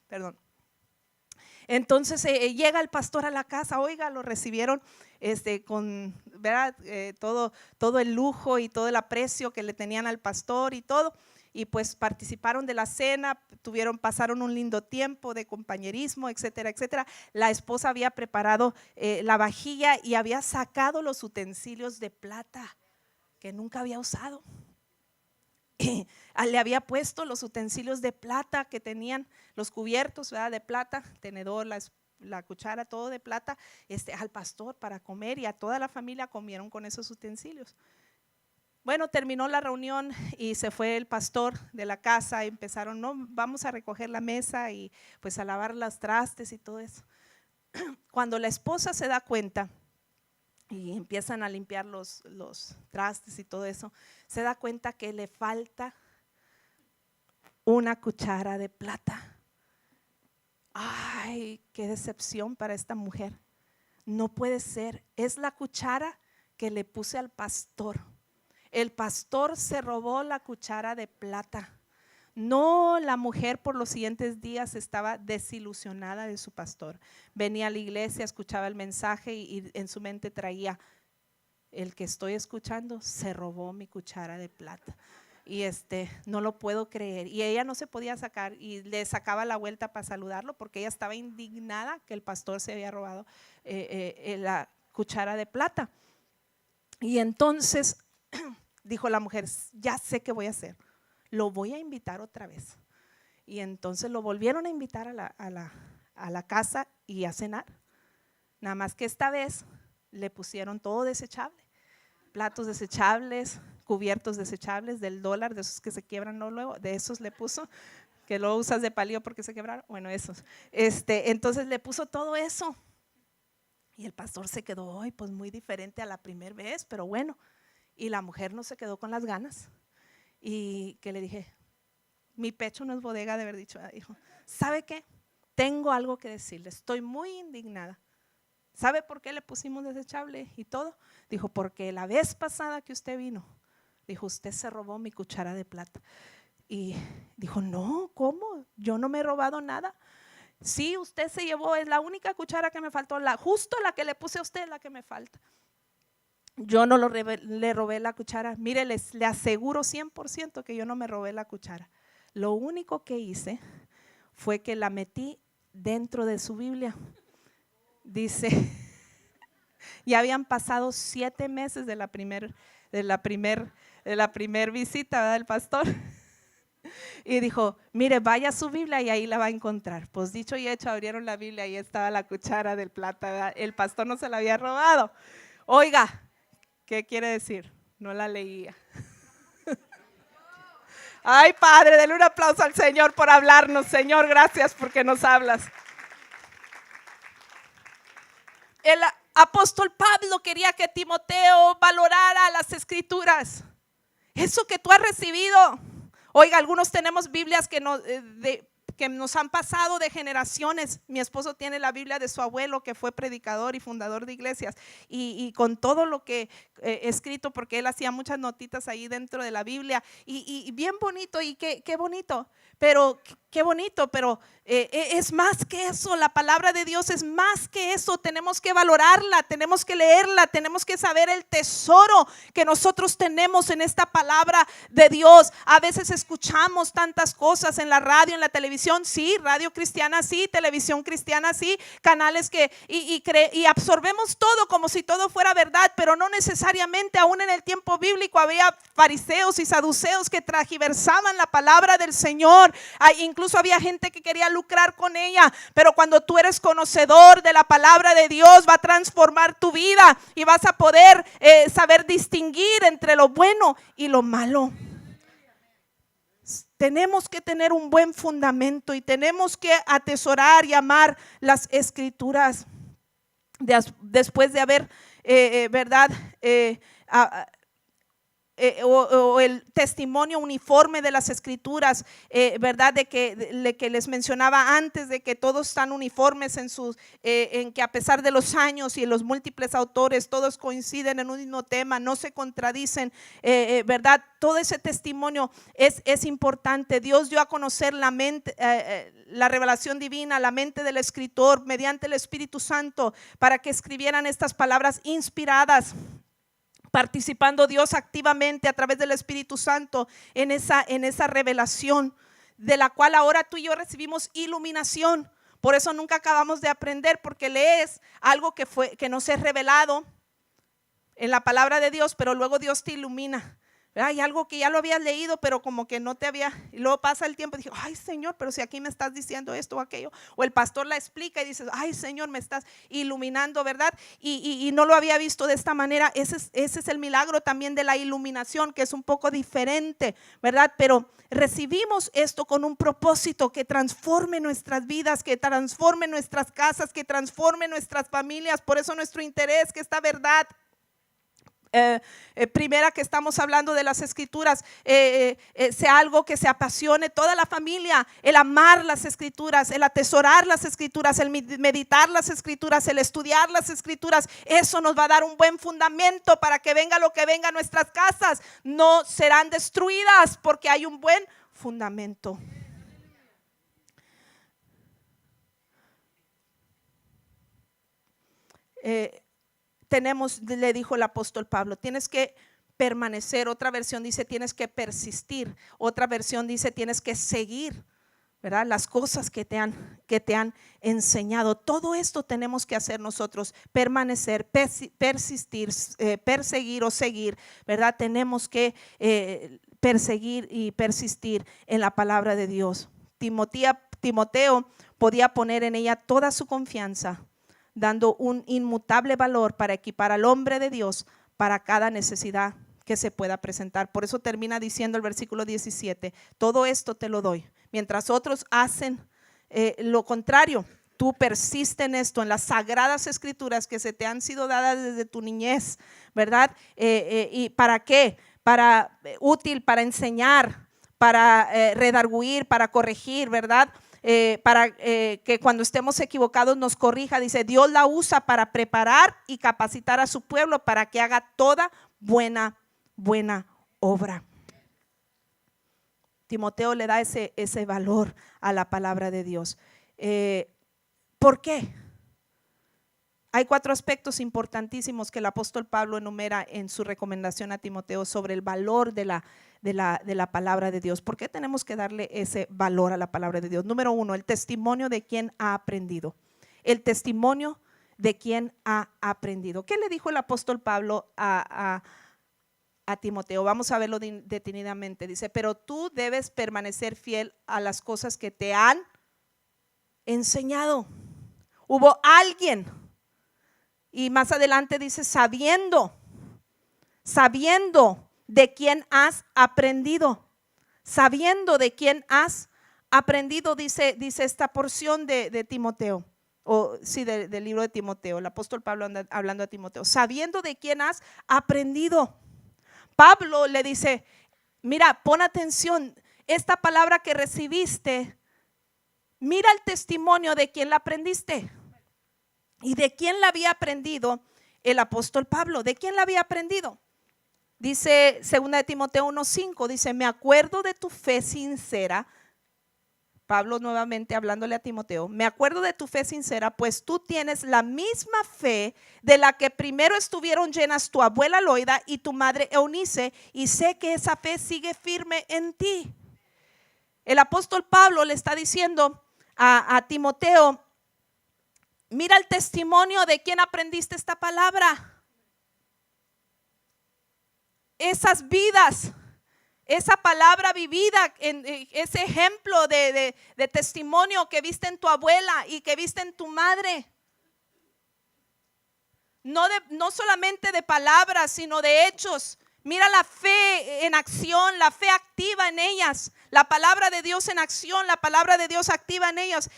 perdón. Entonces llega el pastor a la casa, oiga, lo recibieron con, ¿verdad? Todo el lujo y todo el aprecio que le tenían al pastor y todo. Y pues participaron de la cena, pasaron un lindo tiempo de compañerismo, etcétera, etcétera. La esposa había preparado la vajilla y había sacado los utensilios de plata que nunca había usado. Le había puesto los utensilios de plata que tenían, los cubiertos, ¿verdad? De plata, tenedor, la cuchara, todo de plata, al pastor para comer, y a toda la familia comieron con esos utensilios. Bueno, terminó la reunión y se fue el pastor de la casa y empezaron, no, vamos a recoger la mesa y pues a lavar las trastes y todo eso. Cuando la esposa se da cuenta y empiezan a limpiar los trastes y todo eso, se da cuenta que le falta una cuchara de plata. Ay, qué decepción para esta mujer. No puede ser, es la cuchara que le puse al pastor. El pastor se robó la cuchara de plata. No, la mujer por los siguientes días estaba desilusionada de su pastor. Venía a la iglesia, escuchaba el mensaje y en su mente traía, el que estoy escuchando se robó mi cuchara de plata. Y no lo puedo creer. Y ella no se podía sacar y le sacaba la vuelta para saludarlo porque ella estaba indignada que el pastor se había robado la cuchara de plata. Y entonces dijo la mujer, ya sé qué voy a hacer. Lo voy a invitar otra vez. Y entonces lo volvieron a invitar a la casa y a cenar. Nada más que esta vez le pusieron todo desechable. Platos desechables, cubiertos desechables del $1, de esos que se quiebran, no luego, de esos le puso, que lo usas de palillo porque se quebraron. Bueno, esos. Entonces le puso todo eso. Y el pastor se quedó, ay, pues muy diferente a la primera vez, pero bueno. Y la mujer no se quedó con las ganas. Y que le dije, mi pecho no es bodega de haber dicho. Dijo, ¿sabe qué? Tengo algo que decirle, estoy muy indignada. ¿Sabe por qué le pusimos desechable y todo? Dijo, porque la vez pasada que usted vino, dijo, usted se robó mi cuchara de plata. Y dijo, no, ¿cómo? Yo no me he robado nada. Sí, usted se llevó, es la única cuchara que me faltó, justo la que le puse a usted es la que me falta. Yo no le robé la cuchara. Mire, le aseguro 100% que yo no me robé la cuchara. Lo único que hice fue que la metí dentro de su Biblia. Dice, ya habían pasado 7 meses de la primer visita, ¿verdad? Del pastor. Y dijo, mire, vaya a su Biblia y ahí la va a encontrar. Pues dicho y hecho, abrieron la Biblia y ahí estaba la cuchara del plata, ¿verdad? El pastor no se la había robado. Oiga, ¿qué quiere decir? No la leía. Ay, Padre, denle un aplauso al Señor por hablarnos. Señor, gracias porque nos hablas. El apóstol Pablo quería que Timoteo valorara las escrituras. Eso que tú has recibido. Oiga, algunos tenemos Biblias que nos han pasado de generaciones. Mi esposo tiene la Biblia de su abuelo, que fue predicador y fundador de iglesias, y con todo lo que escrito, porque él hacía muchas notitas ahí dentro de la Biblia, y bien bonito, y qué bonito, pero qué bonito, pero es más que eso. La palabra de Dios es más que eso. Tenemos que valorarla, tenemos que leerla, tenemos que saber el tesoro que nosotros tenemos en esta palabra de Dios. A veces escuchamos tantas cosas en la radio, en la televisión, sí, radio cristiana, sí, televisión cristiana, sí, canales que y absorbemos todo como si todo fuera verdad, pero no necesariamente. Aún en el tiempo bíblico había fariseos y saduceos que transgiversaban la palabra del Señor. Incluso había gente que quería lucrar con ella, pero cuando tú eres conocedor de la palabra de Dios, va a transformar tu vida y vas a poder saber distinguir entre lo bueno y lo malo. Tenemos que tener un buen fundamento y tenemos que atesorar y amar las escrituras. Después de haber, ¿verdad? O el testimonio uniforme de las escrituras, verdad, de que les mencionaba antes, de que todos están uniformes en que a pesar de los años y los múltiples autores, todos coinciden en un mismo tema, no se contradicen, verdad. Todo ese testimonio es importante. Dios dio a conocer la mente, la revelación divina, la mente del escritor mediante el Espíritu Santo, para que escribieran estas palabras inspiradas, participando Dios activamente a través del Espíritu Santo en esa revelación, de la cual ahora tú y yo recibimos iluminación. Por eso nunca acabamos de aprender, porque lees algo que nos es revelado en la palabra de Dios, pero luego Dios te ilumina. Hay algo que ya lo habías leído, pero como que no te había, y luego pasa el tiempo y digo, ay Señor, pero si aquí me estás diciendo esto o aquello, o el pastor la explica y dices, ay Señor, me estás iluminando, ¿verdad? Y no lo había visto de esta manera. Ese es el milagro también de la iluminación, que es un poco diferente, ¿verdad? Pero recibimos esto con un propósito que transforme nuestras vidas, que transforme nuestras casas, que transforme nuestras familias. Por eso nuestro interés, que esta verdad primera que estamos hablando de las escrituras, sea algo que se apasione toda la familia. El amar las escrituras, el atesorar las escrituras, el meditar las escrituras, el estudiar las escrituras. Eso nos va a dar un buen fundamento para que venga lo que venga a nuestras casas. No serán destruidas porque hay un buen fundamento. Le dijo el apóstol Pablo, tienes que permanecer. Otra versión dice tienes que persistir. Otra versión dice tienes que seguir, ¿verdad? Las cosas que te han enseñado. Todo esto tenemos que hacer nosotros: permanecer, persistir, perseguir o seguir, ¿verdad? Tenemos que perseguir y persistir en la palabra de Dios. Timoteo podía poner en ella toda su confianza, dando un inmutable valor para equipar al hombre de Dios para cada necesidad que se pueda presentar. Por eso termina diciendo el versículo 17: todo esto te lo doy, mientras otros hacen lo contrario. Tú persiste en esto, en las sagradas escrituras que se te han sido dadas desde tu niñez, ¿verdad? ¿Y para qué? Útil para enseñar, para redarguir, para corregir, ¿verdad? Para que cuando estemos equivocados nos corrija. Dice, Dios la usa para preparar y capacitar a su pueblo para que haga toda buena obra. Timoteo le da ese valor a la palabra de Dios. ¿Por qué? Hay 4 aspectos importantísimos que el apóstol Pablo enumera en su recomendación a Timoteo sobre el valor de la palabra de Dios. ¿Por qué tenemos que darle ese valor a la palabra de Dios? Número 1, el testimonio de quien ha aprendido. El testimonio de quien ha aprendido. ¿Qué le dijo el apóstol Pablo a Timoteo? Vamos a verlo detenidamente. Dice, pero tú debes permanecer fiel a las cosas que te han enseñado. Hubo alguien. Y más adelante dice, sabiendo de quién has aprendido. Sabiendo de quién has aprendido, dice esta porción de Timoteo. O sí, del libro de Timoteo. El apóstol Pablo anda hablando a Timoteo. Sabiendo de quién has aprendido. Pablo le dice, mira, pon atención. Esta palabra que recibiste, mira el testimonio de quién la aprendiste. ¿Y de quién la había aprendido el apóstol Pablo? ¿De quién la había aprendido? Dice 2 de Timoteo 1:5, dice, me acuerdo de tu fe sincera. Pablo nuevamente hablándole a Timoteo, me acuerdo de tu fe sincera, pues tú tienes la misma fe de la que primero estuvieron llenas tu abuela Loida y tu madre Eunice, y sé que esa fe sigue firme en ti. El apóstol Pablo le está diciendo a Timoteo, mira el testimonio de quien aprendiste esta palabra. Esas vidas, esa palabra vivida, ese ejemplo de testimonio que viste en tu abuela y que viste en tu madre. No solamente de palabras, sino de hechos. Mira la fe en acción, la fe activa en ellas, la palabra de Dios en acción, la palabra de Dios activa en ellas.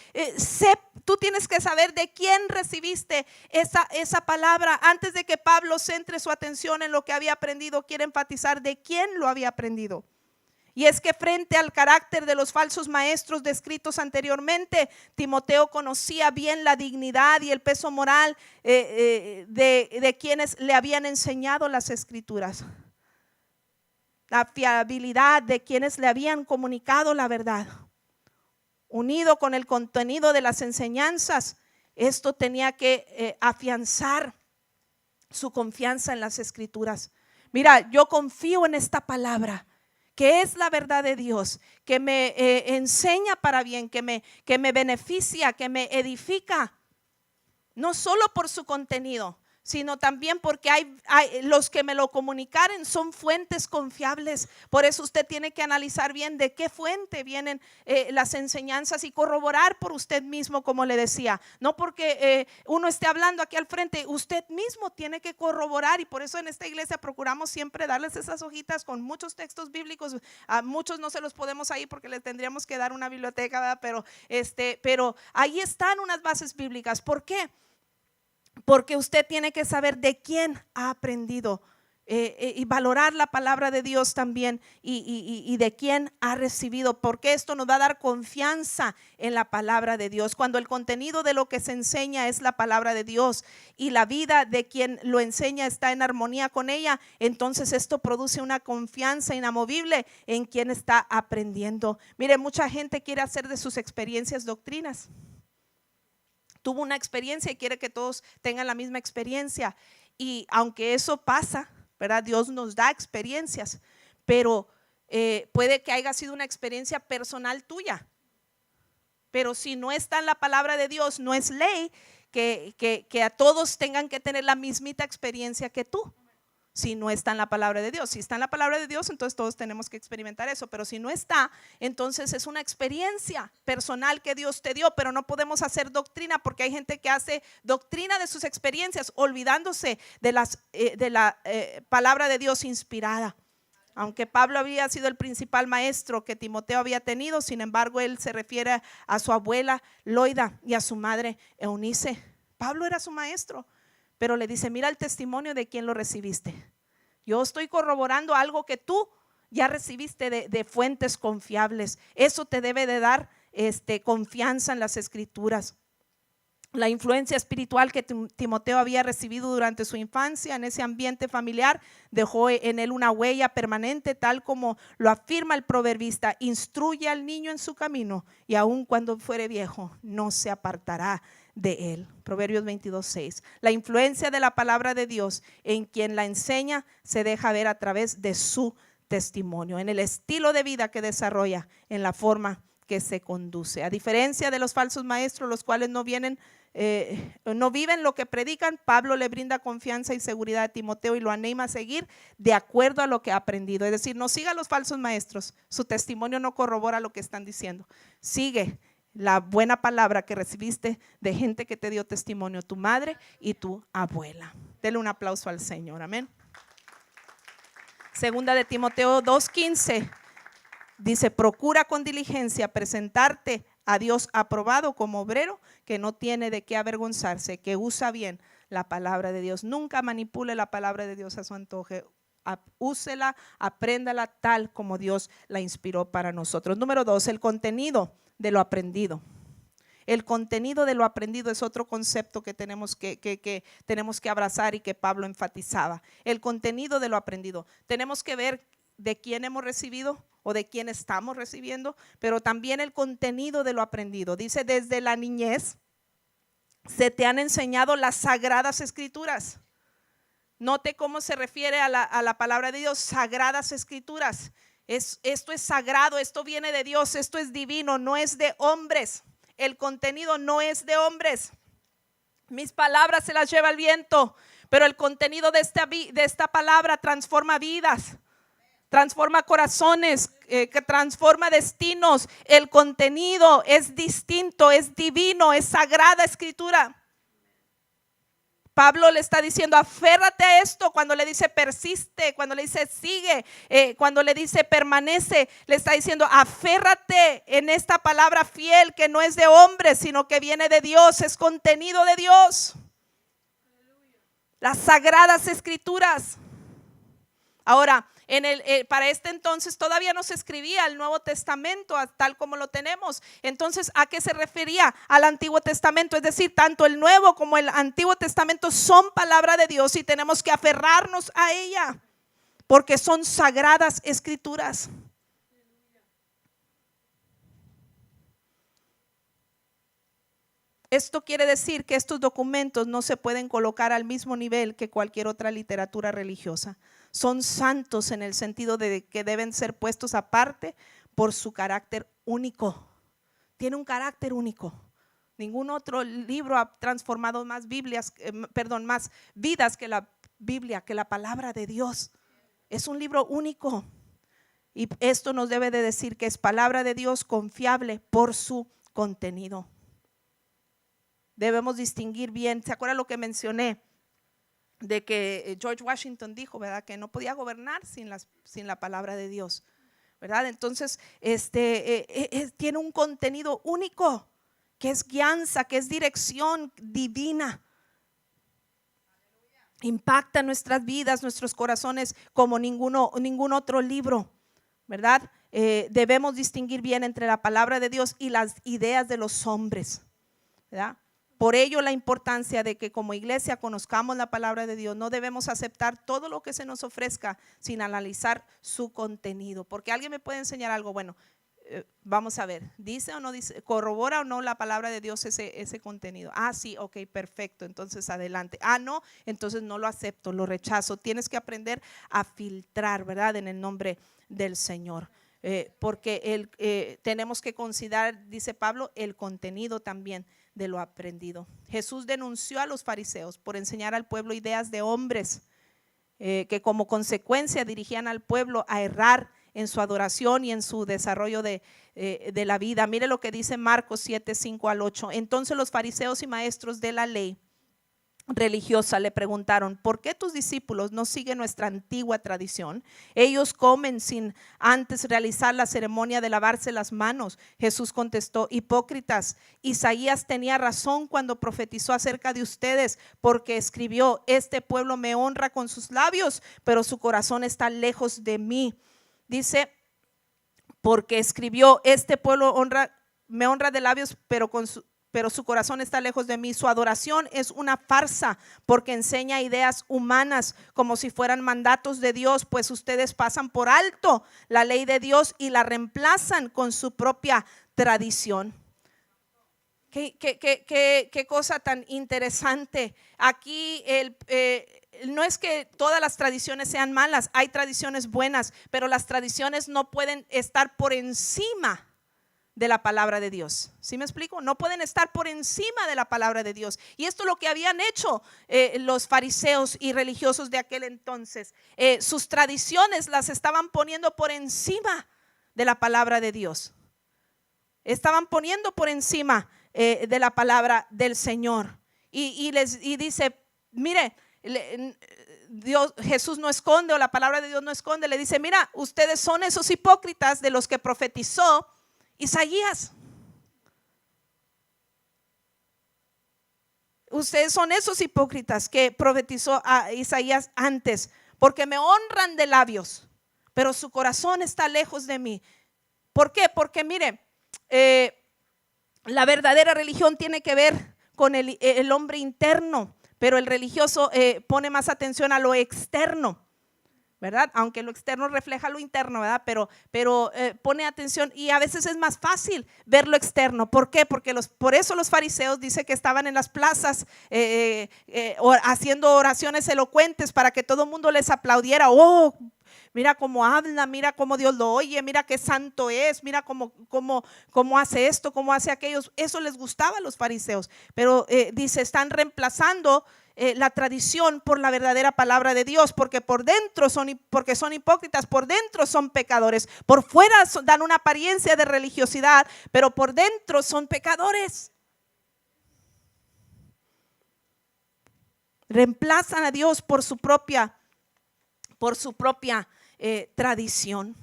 Tú tienes que saber de quién recibiste esa palabra. Antes de que Pablo centre su atención en lo que había aprendido, quiere enfatizar de quién lo había aprendido. Y es que frente al carácter de los falsos maestros descritos anteriormente, Timoteo conocía bien la dignidad y el peso moral de quienes le habían enseñado las escrituras. La fiabilidad de quienes le habían comunicado la verdad. Unido con el contenido de las enseñanzas, esto tenía que afianzar su confianza en las escrituras. Mira, yo confío en esta palabra, que es la verdad de Dios, que me enseña para bien, que me beneficia, que me edifica, no solo por su contenido, sino también porque hay los que me lo comunicaren son fuentes confiables. Por eso usted tiene que analizar bien de qué fuente vienen las enseñanzas y corroborar por usted mismo, como le decía. No porque uno esté hablando aquí al frente, usted mismo tiene que corroborar, y por eso en esta iglesia procuramos siempre darles esas hojitas con muchos textos bíblicos. A muchos no se los podemos ahí porque les tendríamos que dar una biblioteca, ¿verdad? Pero ahí están unas bases bíblicas. ¿Por qué? Porque usted tiene que saber de quién ha aprendido y valorar la palabra de Dios también y de quién ha recibido, porque esto nos va a dar confianza en la palabra de Dios. Cuando el contenido de lo que se enseña es la palabra de Dios y la vida de quien lo enseña está en armonía con ella, entonces esto produce una confianza inamovible en quien está aprendiendo. Mire, mucha gente quiere hacer de sus experiencias doctrinas. Tuvo una experiencia y quiere que todos tengan la misma experiencia. Y aunque eso pasa, ¿verdad? Dios nos da experiencias, pero puede que haya sido una experiencia personal tuya. Pero si no está en la palabra de Dios, no es ley que a todos tengan que tener la mismita experiencia que tú. Si no está en la palabra de Dios. Si está en la palabra de Dios, entonces todos tenemos que experimentar eso. Pero si no está, entonces es una experiencia personal que Dios te dio. Pero no podemos hacer doctrina, porque hay gente que hace doctrina de sus experiencias, olvidándose de la palabra de Dios inspirada. Aunque Pablo había sido el principal maestro que Timoteo había tenido, sin embargo él se refiere a su abuela Loida y a su madre Eunice. Pablo era su maestro, pero le dice, mira el testimonio de quien lo recibiste. Yo estoy corroborando algo que tú ya recibiste de fuentes confiables. Eso te debe de dar confianza en las escrituras. La influencia espiritual que Timoteo había recibido durante su infancia en ese ambiente familiar dejó en él una huella permanente, tal como lo afirma el proverbista: instruye al niño en su camino y aun cuando fuere viejo no se apartará de él. Proverbios 22:6. La influencia de la palabra de Dios en quien la enseña se deja ver a través de su testimonio, en el estilo de vida que desarrolla, en la forma que se conduce. A diferencia de los falsos maestros, los cuales no viven lo que predican, Pablo le brinda confianza y seguridad a Timoteo y lo anima a seguir de acuerdo a lo que ha aprendido. Es decir, no siga a los falsos maestros, su testimonio no corrobora lo que están diciendo. Sigue la buena palabra que recibiste de gente que te dio testimonio, tu madre y tu abuela. Dele un aplauso al Señor, amén. Segunda de Timoteo 2:15 dice: procura con diligencia presentarte a Dios aprobado como obrero que no tiene de qué avergonzarse, que usa bien la palabra de Dios. Nunca manipule la palabra de Dios a su antojo. Úsela, apréndala tal como Dios la inspiró para nosotros. Número 2, el contenido de lo aprendido. El contenido de lo aprendido es otro concepto que tenemos que abrazar y que Pablo enfatizaba. El contenido de lo aprendido. Tenemos que ver de quién hemos recibido o de quién estamos recibiendo, pero también el contenido de lo aprendido. Dice: desde la niñez se te han enseñado las sagradas escrituras. Note cómo se refiere a la palabra de Dios: sagradas escrituras. Esto es sagrado, esto viene de Dios, esto es divino, no es de hombres. El contenido no es de hombres. Mis palabras se las lleva el viento, pero el contenido de esta palabra transforma vidas, transforma corazones, que transforma destinos. El contenido es distinto, es divino, es sagrada escritura. Pablo le está diciendo: aférrate a esto. Cuando le dice persiste, cuando le dice sigue, cuando le dice permanece, le está diciendo: aférrate en esta palabra fiel que no es de hombres, sino que viene de Dios, es contenido de Dios. Las sagradas escrituras. Ahora, para este entonces todavía no se escribía el Nuevo Testamento tal como lo tenemos. Entonces, ¿a qué se refería? Al Antiguo Testamento. Es decir, tanto el Nuevo como el Antiguo Testamento son palabra de Dios y tenemos que aferrarnos a ella porque son sagradas escrituras. Esto quiere decir que estos documentos no se pueden colocar al mismo nivel que cualquier otra literatura religiosa. Son santos en el sentido de que deben ser puestos aparte por su carácter único. Tiene un carácter único. Ningún otro libro ha transformado más vidas que la Biblia, que la palabra de Dios. Es un libro único. Y esto nos debe de decir que es palabra de Dios confiable por su contenido. Debemos distinguir bien. ¿Se acuerdan lo que mencioné? De que George Washington dijo, ¿verdad?, que no podía gobernar sin la palabra de Dios, ¿verdad? Entonces, tiene un contenido único, que es guianza, que es dirección divina. Impacta nuestras vidas, nuestros corazones como ningún otro libro, ¿verdad? Debemos distinguir bien entre la palabra de Dios y las ideas de los hombres, ¿verdad? Por ello la importancia de que como iglesia conozcamos la palabra de Dios. No debemos aceptar todo lo que se nos ofrezca sin analizar su contenido. Porque alguien me puede enseñar algo, bueno, vamos a ver, ¿dice o no dice? ¿Corrobora o no la palabra de Dios ese contenido? Ah, sí, ok, perfecto, entonces adelante. Ah, no, entonces no lo acepto, lo rechazo. Tienes que aprender a filtrar, ¿verdad? En el nombre del Señor. Porque tenemos que considerar, dice Pablo, el contenido también de lo aprendido. Jesús denunció a los fariseos por enseñar al pueblo ideas de hombres que como consecuencia dirigían al pueblo a errar en su adoración y en su desarrollo de la vida. Mire lo que dice Marcos 7, 5 al 8. Entonces los fariseos y maestros de la ley religiosa le preguntaron: ¿por qué tus discípulos no siguen nuestra antigua tradición? Ellos comen sin antes realizar la ceremonia de lavarse las manos. Jesús contestó: hipócritas, Isaías tenía razón cuando profetizó acerca de ustedes, porque escribió: este pueblo me honra con sus labios, pero su corazón está lejos de mí. Dice, porque escribió: este pueblo me honra de labios, pero pero su corazón está lejos de mí. Su adoración es una farsa porque enseña ideas humanas como si fueran mandatos de Dios, pues ustedes pasan por alto la ley de Dios y la reemplazan con su propia tradición. Qué cosa tan interesante. Aquí no es que todas las tradiciones sean malas, hay tradiciones buenas, pero las tradiciones no pueden estar por encima de la palabra de Dios. ¿Sí me explico? No pueden estar por encima de la palabra de Dios. Y esto es lo que habían hecho los fariseos y religiosos de aquel entonces. Sus tradiciones las estaban poniendo por encima de la palabra de Dios. Estaban poniendo por encima de la palabra del Señor. Y dice, mire, Jesús no esconde, o la palabra de Dios no esconde. Le dice, mira, ustedes son esos hipócritas de los que profetizó Isaías. Ustedes son esos hipócritas que profetizó a Isaías antes, porque me honran de labios, pero su corazón está lejos de mí. ¿Por qué? Porque mire, la verdadera religión tiene que ver con el hombre interno, pero el religioso pone más atención a lo externo, ¿verdad? Aunque lo externo refleja lo interno, ¿verdad? Pero pone atención, y a veces es más fácil ver lo externo. ¿Por qué? Porque por eso los fariseos dice que estaban en las plazas haciendo oraciones elocuentes para que todo el mundo les aplaudiera. Oh, mira cómo habla, mira cómo Dios lo oye, mira qué santo es, mira cómo hace esto, cómo hace aquello. Eso les gustaba a los fariseos, pero dice, están reemplazando la tradición por la verdadera palabra de Dios, porque por dentro porque son hipócritas, por dentro son pecadores. Por fuera dan una apariencia de religiosidad, pero por dentro son pecadores. Reemplazan a Dios por su propia tradición,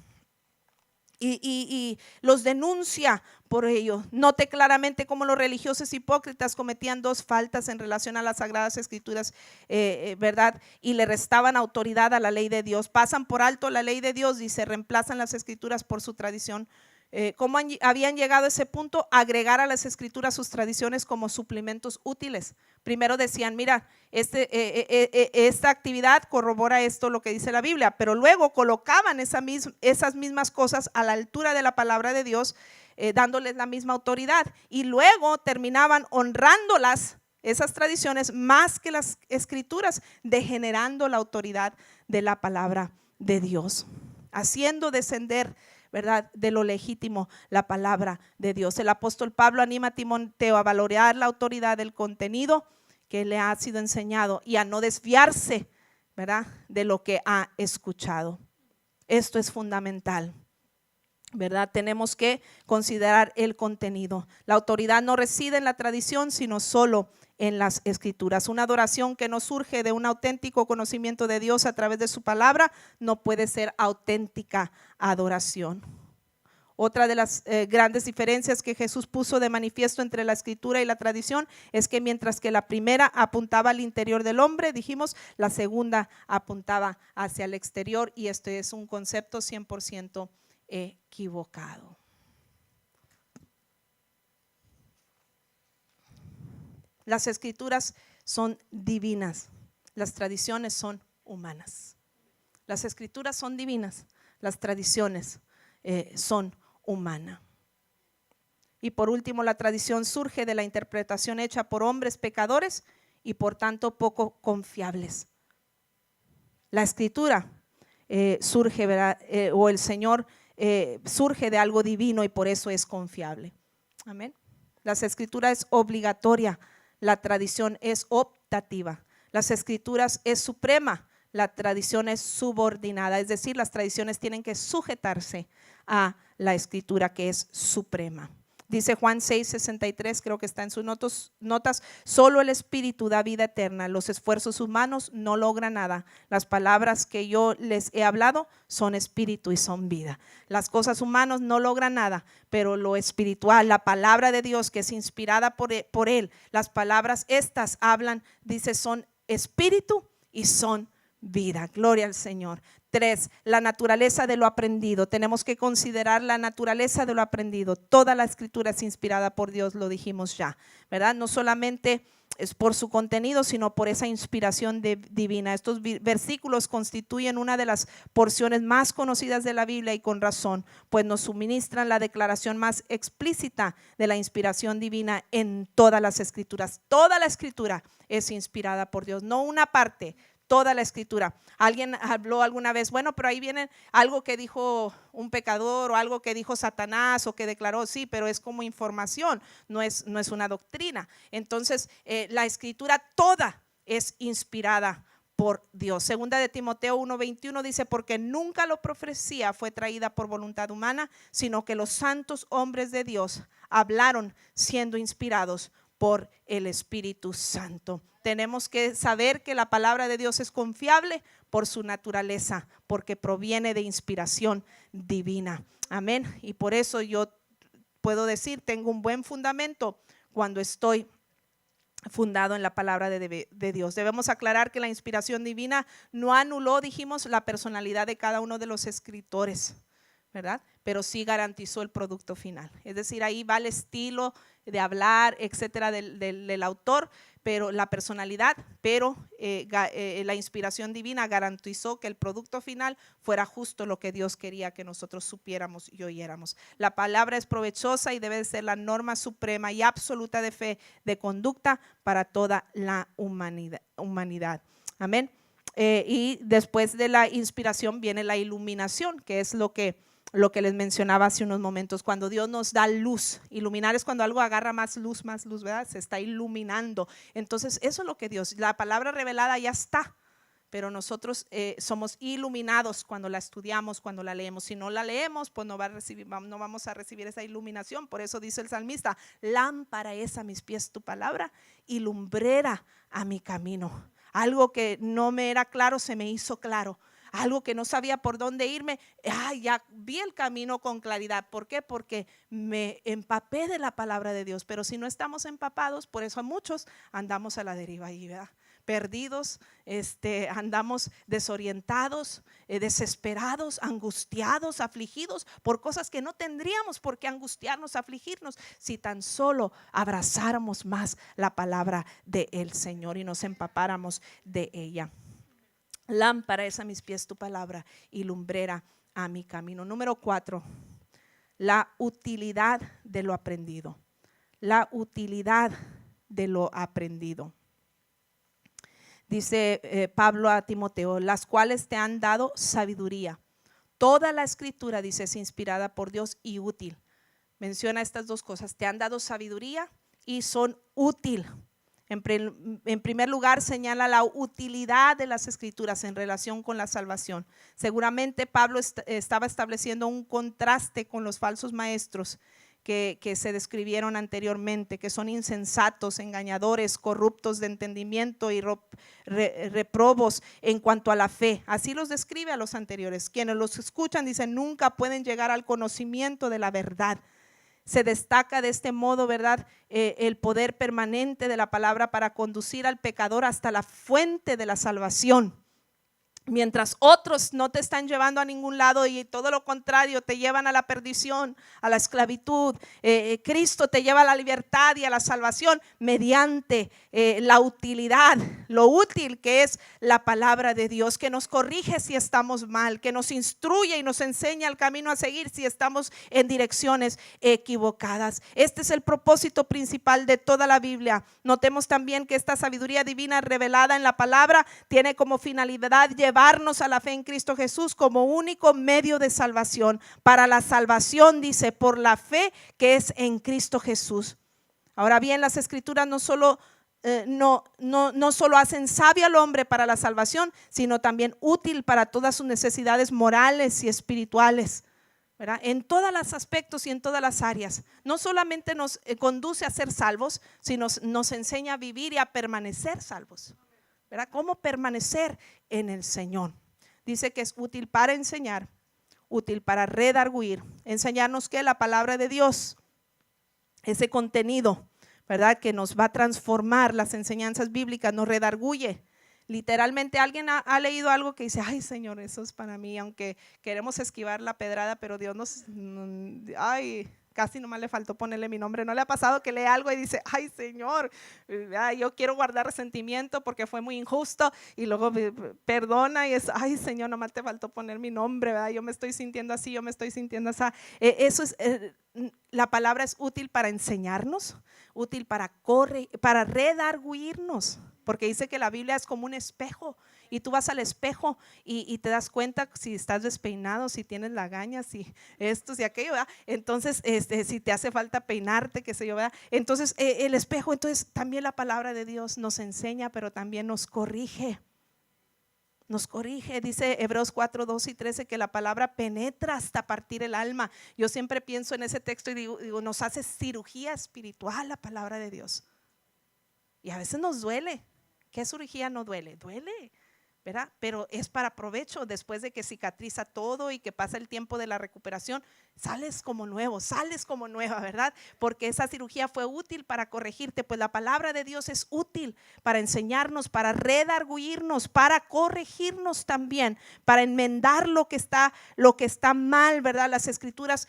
y los denuncia por ello. Note claramente cómo los religiosos hipócritas cometían dos faltas en relación a las Sagradas Escrituras, ¿verdad? Y le restaban autoridad a la ley de Dios. Pasan por alto la ley de Dios y se reemplazan las Escrituras por su tradición. ¿Cómo habían llegado a ese punto? Agregar a las Escrituras sus tradiciones como suplementos útiles. Primero decían, mira, esta actividad corrobora esto, lo que dice la Biblia, pero luego colocaban esas mismas cosas a la altura de la palabra de Dios, dándoles la misma autoridad, y luego terminaban honrándolas, esas tradiciones, más que las Escrituras, degenerando la autoridad de la palabra de Dios, haciendo descender, ¿verdad?, de lo legítimo la palabra de Dios. El apóstol Pablo anima a Timoteo a valorar la autoridad del contenido que le ha sido enseñado y a no desviarse, ¿verdad?, de lo que ha escuchado. Esto es fundamental, ¿verdad? Tenemos que considerar el contenido. La autoridad no reside en la tradición, sino solo en las Escrituras. Una adoración que no surge de un auténtico conocimiento de Dios a través de su palabra no puede ser auténtica adoración. Otra de las grandes diferencias que Jesús puso de manifiesto entre la Escritura y la tradición es que mientras que la primera apuntaba al interior del hombre, dijimos, la segunda apuntaba hacia el exterior, y este es un concepto 100% equivocado. Las Escrituras son divinas, las tradiciones son humanas. Las Escrituras son divinas, las tradiciones son humanas. Y por último, la tradición surge de la interpretación hecha por hombres pecadores y por tanto poco confiables. La Escritura surge, ¿verdad? O el Señor surge de algo divino y por eso es confiable. Amén. Las Escrituras es obligatoria, la tradición es optativa. Las Escrituras es suprema, la tradición es subordinada. Es decir, las tradiciones tienen que sujetarse a la Escritura, que es suprema. Dice Juan 6:63, creo que está en sus notas, solo el Espíritu da vida eterna, los esfuerzos humanos no logran nada. Las palabras que yo les he hablado son espíritu y son vida. Las cosas humanas no logran nada, pero lo espiritual, la palabra de Dios que es inspirada por Él, las palabras estas hablan, dice, son espíritu y son vida. Gloria al Señor. 3, la naturaleza de lo aprendido. Tenemos que considerar la naturaleza de lo aprendido. Toda la escritura es inspirada por Dios, lo dijimos ya, ¿verdad? No solamente es por su contenido, sino por esa inspiración divina. Estos versículos constituyen una de las porciones más conocidas de la Biblia, y con razón, pues nos suministran la declaración más explícita de la inspiración divina en todas las escrituras. Toda la escritura es inspirada por Dios, no una parte. Toda la escritura. Alguien habló alguna vez, bueno, pero ahí viene algo que dijo un pecador o algo que dijo Satanás o que declaró, sí, pero es como información, no es una doctrina. Entonces, la escritura toda es inspirada por Dios. Segunda de Timoteo 1:21 dice, porque nunca la profecía fue traída por voluntad humana, sino que los santos hombres de Dios hablaron siendo inspirados por el Espíritu Santo. Tenemos que saber que la palabra de Dios es confiable por su naturaleza, porque proviene de inspiración divina. Amén. Y por eso yo puedo decir, tengo un buen fundamento cuando estoy fundado en la palabra de Dios. Debemos aclarar que la inspiración divina no anuló, dijimos, la personalidad de cada uno de los escritores, ¿verdad? Pero sí garantizó el producto final. Es decir, ahí va el estilo de hablar, etcétera, del autor, pero la personalidad, pero la inspiración divina garantizó que el producto final fuera justo lo que Dios quería que nosotros supiéramos y oyéramos. La palabra es provechosa y debe ser la norma suprema y absoluta de fe, de conducta para toda la humanidad. Amén. Y después de la inspiración viene la iluminación, que es lo que les mencionaba hace unos momentos, cuando Dios nos da luz. Iluminar es cuando algo agarra más luz, ¿verdad? Se está iluminando. Entonces eso es lo que Dios, la palabra revelada ya está, pero nosotros somos iluminados cuando la estudiamos, cuando la leemos. Si no la leemos, pues no vamos a recibir esa iluminación. Por eso dice el salmista, lámpara es a mis pies tu palabra y lumbrera a mi camino. Algo que no me era claro se me hizo claro. Algo que no sabía por dónde irme, ya vi el camino con claridad. ¿Por qué? Porque me empapé de la palabra de Dios. Pero si no estamos empapados, por eso a muchos andamos a la deriva ahí, ¿verdad? Perdidos, andamos desorientados, desesperados, angustiados, afligidos por cosas que no tendríamos por qué angustiarnos, afligirnos, si tan solo abrazáramos más la palabra del Señor y nos empapáramos de ella. Lámpara es a mis pies tu palabra y lumbrera a mi camino. Número 4, la utilidad de lo aprendido. La utilidad de lo aprendido. Dice Pablo a Timoteo, las cuales te han dado sabiduría. Toda la escritura, dice, es inspirada por Dios y útil. Menciona estas dos cosas, te han dado sabiduría y son útil. En primer lugar, señala la utilidad de las escrituras en relación con la salvación. Seguramente Pablo estaba estableciendo un contraste con los falsos maestros que se describieron anteriormente, que son insensatos, engañadores, corruptos de entendimiento y reprobos en cuanto a la fe. Así los describe a los anteriores. Quienes los escuchan dicen, nunca pueden llegar al conocimiento de la verdad. Se destaca de este modo, ¿verdad?, el poder permanente de la palabra para conducir al pecador hasta la fuente de la salvación. Mientras otros no te están llevando a ningún lado y todo lo contrario, te llevan a la perdición, a la esclavitud. Cristo te lleva a la libertad y a la salvación mediante la utilidad, lo útil que es la palabra de Dios, que nos corrige si estamos mal, que nos instruye y nos enseña el camino a seguir si estamos en direcciones equivocadas. Este es el propósito principal de toda la Biblia. Notemos también que esta sabiduría divina revelada en la palabra tiene como finalidad llevarnos a la fe en Cristo Jesús como único medio de salvación. Para la salvación, dice, por la fe que es en Cristo Jesús. Ahora bien, las escrituras no solo hacen sabio al hombre para la salvación, sino también útil para todas sus necesidades morales y espirituales, ¿verdad? En todos los aspectos y en todas las áreas. No solamente nos conduce a ser salvos, sino nos enseña a vivir y a permanecer salvos, ¿verdad? ¿Cómo permanecer en el Señor? Dice que es útil para enseñar, útil para redarguir, enseñarnos que la palabra de Dios, ese contenido, ¿verdad?, que nos va a transformar, las enseñanzas bíblicas nos redarguye, Literalmente alguien ha leído algo que dice, ay Señor, eso es para mí, aunque queremos esquivar la pedrada, pero Dios ay, casi nomás le faltó ponerle mi nombre. ¿No le ha pasado que lee algo y dice, ay Señor, yo quiero guardar resentimiento porque fue muy injusto, y luego perdona y es, ay Señor, nomás te faltó poner mi nombre, ¿verdad? Yo me estoy sintiendo así, yo me estoy sintiendo así. Eso es, la palabra es útil para enseñarnos, útil para redarguirnos, porque dice que la Biblia es como un espejo, y tú vas al espejo y te das cuenta si estás despeinado, si tienes lagañas, si esto, si aquello, ¿verdad? Entonces, si te hace falta peinarte, qué sé yo, ¿verdad? Entonces, el espejo, entonces también la palabra de Dios nos enseña, pero también nos corrige. Nos corrige, dice Hebreos 4, 12 y 13, que la palabra penetra hasta partir el alma. Yo siempre pienso en ese texto y digo, nos hace cirugía espiritual la palabra de Dios. Y a veces nos duele. ¿Qué cirugía no duele? Duele, ¿verdad? Pero es para provecho. Después de que cicatriza todo y que pasa el tiempo de la recuperación, sales como nuevo, sales como nueva, ¿verdad? Porque esa cirugía fue útil para corregirte. Pues la palabra de Dios es útil para enseñarnos, para redarguirnos, para corregirnos también, para enmendar lo que está mal, ¿verdad? Las escrituras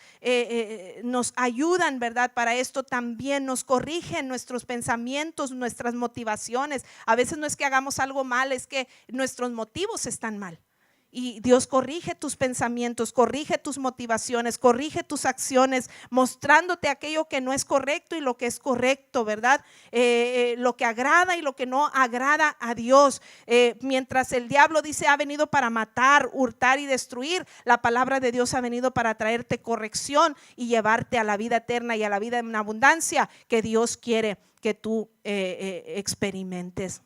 nos ayudan, ¿verdad? Para esto también nos corrigen nuestros pensamientos, nuestras motivaciones. A veces no es que hagamos algo mal, es que nuestros motivos están mal. Y Dios corrige tus pensamientos, corrige tus motivaciones, corrige tus acciones, mostrándote aquello que no es correcto y lo que es correcto, ¿verdad? Lo que agrada y lo que no agrada a Dios. Mientras el diablo dice ha venido para matar, hurtar y destruir, la palabra de Dios ha venido para traerte corrección y llevarte a la vida eterna y a la vida en abundancia que Dios quiere que tú experimentes.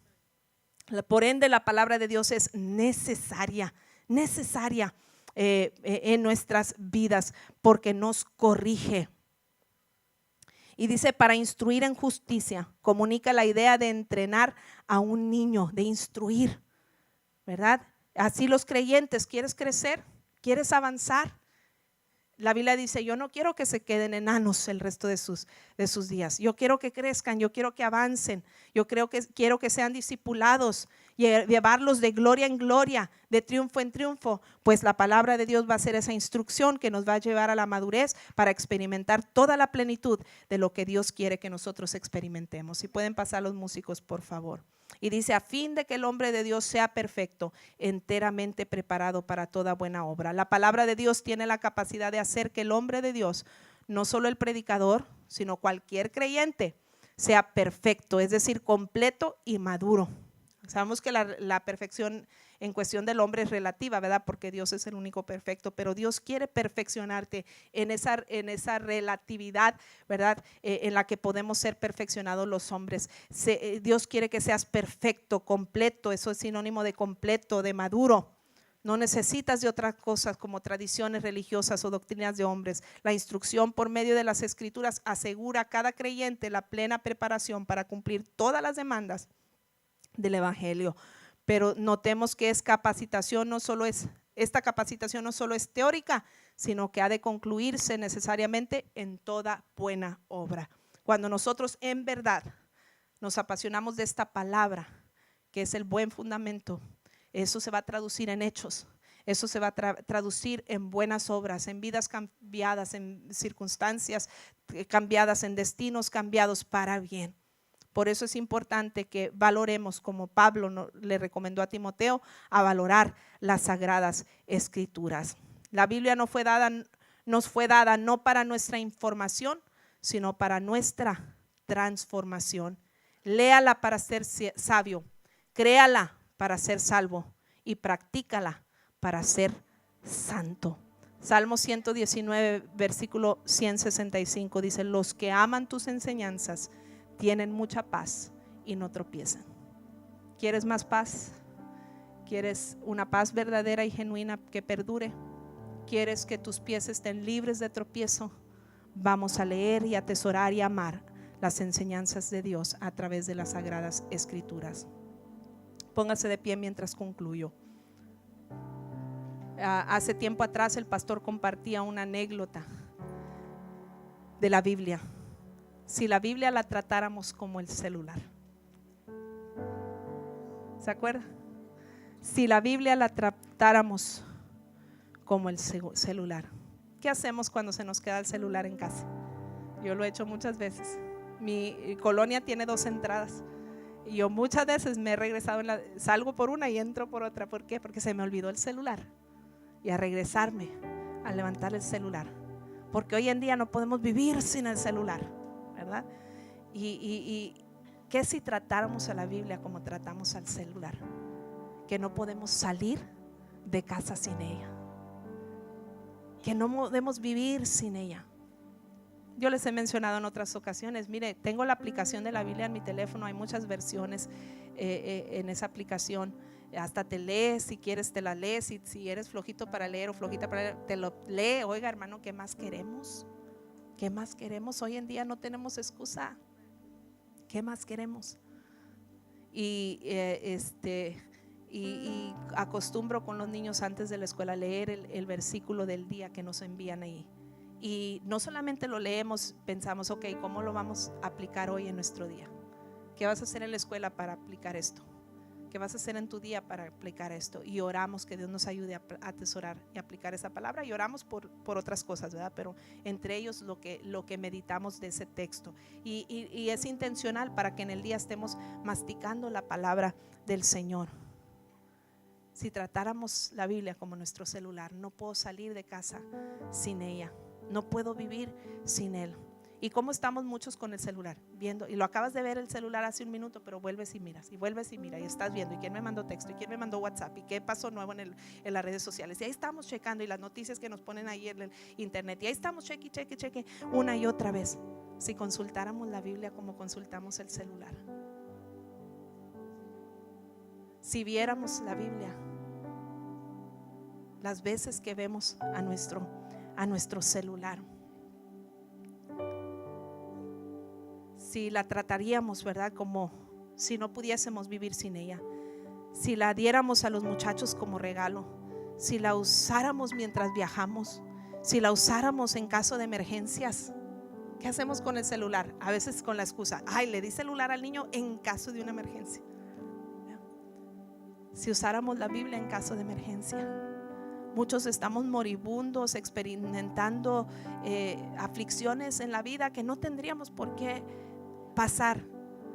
Por ende, la palabra de Dios es necesaria en nuestras vidas porque nos corrige. Y dice, para instruir en justicia, comunica la idea de entrenar a un niño, de instruir, ¿verdad? Así los creyentes, ¿quieres crecer? ¿Quieres avanzar? La Biblia dice, yo no quiero que se queden enanos el resto de sus días. Yo quiero que crezcan, yo quiero que avancen, quiero que sean discipulados, llevarlos de gloria en gloria, de triunfo en triunfo. Pues la palabra de Dios va a ser esa instrucción que nos va a llevar a la madurez para experimentar toda la plenitud de lo que Dios quiere que nosotros experimentemos. Si pueden pasar los músicos, por favor. Y dice, a fin de que el hombre de Dios sea perfecto, enteramente preparado para toda buena obra. La palabra de Dios tiene la capacidad de hacer que el hombre de Dios, no solo el predicador, sino cualquier creyente, sea perfecto, es decir, completo y maduro. Sabemos que la perfección en cuestión del hombre es relativa, ¿verdad? Porque Dios es el único perfecto, pero Dios quiere perfeccionarte en esa relatividad, ¿verdad? En la que podemos ser perfeccionados los hombres. Dios quiere que seas perfecto, completo, eso es sinónimo de completo, de maduro. No necesitas de otras cosas como tradiciones religiosas o doctrinas de hombres. La instrucción por medio de las escrituras asegura a cada creyente la plena preparación para cumplir todas las demandas del evangelio. Pero notemos que esta capacitación no solo es teórica, sino que ha de concluirse necesariamente en toda buena obra. Cuando nosotros en verdad nos apasionamos de esta palabra, que es el buen fundamento, eso se va a traducir en hechos. Eso se va a traducir en buenas obras, en vidas cambiadas, en circunstancias cambiadas, en destinos cambiados para bien. Por eso es importante que valoremos, como Pablo le recomendó a Timoteo, a valorar las sagradas escrituras. La Biblia nos fue dada no para nuestra información, sino para nuestra transformación. Léala para ser sabio, créala para ser salvo y practícala para ser santo. Salmo 119, versículo 165 dice, los que aman tus enseñanzas tienen mucha paz y no tropiezan. ¿Quieres más paz? ¿Quieres una paz verdadera y genuina que perdure? ¿Quieres que tus pies estén libres de tropiezo? Vamos a leer y atesorar y amar las enseñanzas de Dios a través de las sagradas escrituras. Póngase de pie mientras concluyo. Hace tiempo atrás el pastor compartía una anécdota de la Biblia. Si la Biblia la tratáramos como el celular, ¿se acuerda? Si la Biblia la tratáramos como el celular. ¿Qué hacemos cuando se nos queda el celular en casa? Yo lo he hecho muchas veces. Mi colonia tiene 2 entradas y yo muchas veces me he regresado, salgo por una y entro por otra. ¿Por qué? Porque se me olvidó el celular. Y a regresarme, a levantar el celular. Porque hoy en día no podemos vivir sin el celular, ¿verdad? Y ¿qué si tratáramos a la Biblia como tratamos al celular? Que no podemos salir de casa sin ella, que no podemos vivir sin ella. Yo les he mencionado en otras ocasiones, mire, tengo la aplicación de la Biblia en mi teléfono, hay muchas versiones en esa aplicación. Hasta te lees, si quieres te la lees, si eres flojito para leer o flojita para leer, te lo lee. Oiga, hermano, ¿qué más queremos? ¿Qué más queremos? Hoy en día no tenemos excusa. ¿Qué más queremos? Y acostumbro con los niños antes de la escuela a leer el versículo del día que nos envían ahí. Y no solamente lo leemos, pensamos, ok, ¿cómo lo vamos a aplicar hoy en nuestro día? ¿Qué vas a hacer en la escuela para aplicar esto? ¿Qué vas a hacer en tu día para aplicar esto? Y oramos que Dios nos ayude a atesorar y aplicar esa palabra, y oramos por otras cosas, ¿verdad? Pero entre ellos lo que meditamos de ese texto, y es intencional para que en el día estemos masticando la palabra del Señor. Si tratáramos la Biblia como nuestro celular, no puedo salir de casa sin ella, no puedo vivir sin él. ¿Y cómo estamos muchos con el celular? Viendo, y lo acabas de ver el celular hace un minuto, pero vuelves y miras, y vuelves y miras, y estás viendo, y quién me mandó texto, y quién me mandó WhatsApp, y qué pasó nuevo en las redes sociales, y ahí estamos checando, y las noticias que nos ponen ahí en el internet, y ahí estamos cheque una y otra vez. Si consultáramos la Biblia como consultamos el celular, si viéramos la Biblia las veces que vemos a nuestro celular, si la trataríamos, ¿verdad? Como si no pudiésemos vivir sin ella, si la diéramos a los muchachos como regalo, si la usáramos mientras viajamos, si la usáramos en caso de emergencias. ¿Qué hacemos con el celular? A veces con la excusa, ay, le di celular al niño en caso de una emergencia. Si usáramos la Biblia en caso de emergencia. Muchos estamos moribundos, experimentando aflicciones en la vida que no tendríamos por qué pasar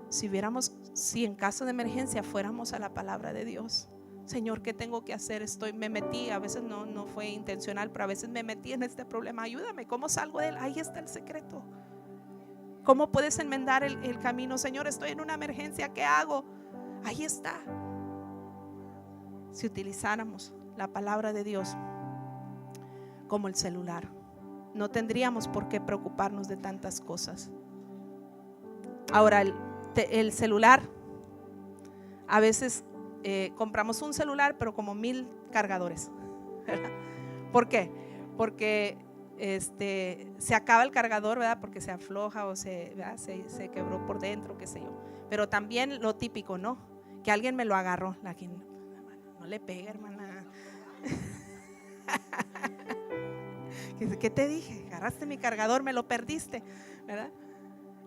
si en caso de emergencia fuéramos a la palabra de Dios. Señor, ¿qué tengo que hacer? Me metí, a veces no fue intencional, pero a veces me metí en este problema. Ayúdame, ¿cómo salgo de él? Ahí está el secreto. ¿Cómo puedes enmendar el camino? Señor, estoy en una emergencia, ¿qué hago? Ahí está. Si utilizáramos la palabra de Dios como el celular, no tendríamos por qué preocuparnos de tantas cosas. Ahora, el celular, a veces compramos un celular, pero como 1000 cargadores. ¿Por qué? Porque se acaba el cargador, ¿verdad? Porque se afloja o se quebró por dentro, qué sé yo. Pero también lo típico, ¿no? Que alguien me lo agarró. No le pega, hermana. ¿Qué te dije? Agarraste mi cargador, me lo perdiste, ¿verdad?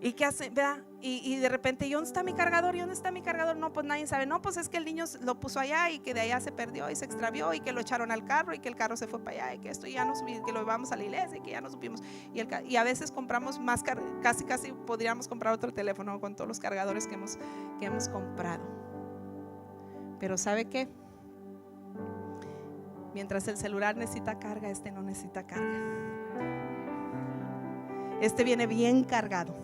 ¿Y qué hace? ¿Verdad? Y de repente, ¿y dónde está mi cargador? ¿Y dónde está mi cargador? No, pues nadie sabe. No, pues es que el niño lo puso allá y que de allá se perdió y se extravió y que lo echaron al carro y que el carro se fue para allá y que esto ya no subimos, que lo llevamos a la iglesia y que ya no supimos. Y a veces compramos más, casi podríamos comprar otro teléfono con todos los cargadores que hemos comprado. Pero ¿sabe qué? Mientras el celular necesita carga, no necesita carga. Viene bien cargado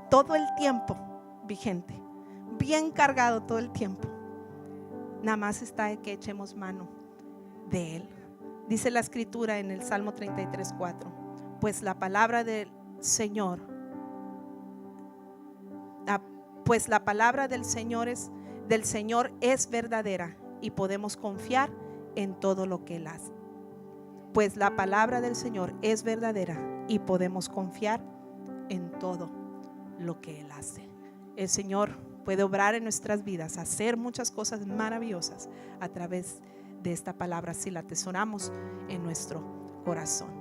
todo el tiempo, vigente, bien cargado todo el tiempo. Nada más está de que echemos mano de él. Dice la escritura en el Salmo 33:4, pues la palabra del Señor es verdadera y podemos confiar en todo lo que él hace. Pues la palabra del Señor es verdadera y podemos confiar en todo lo que él hace. El Señor puede obrar en nuestras vidas, hacer muchas cosas maravillosas a través de esta palabra si la atesoramos en nuestro corazón.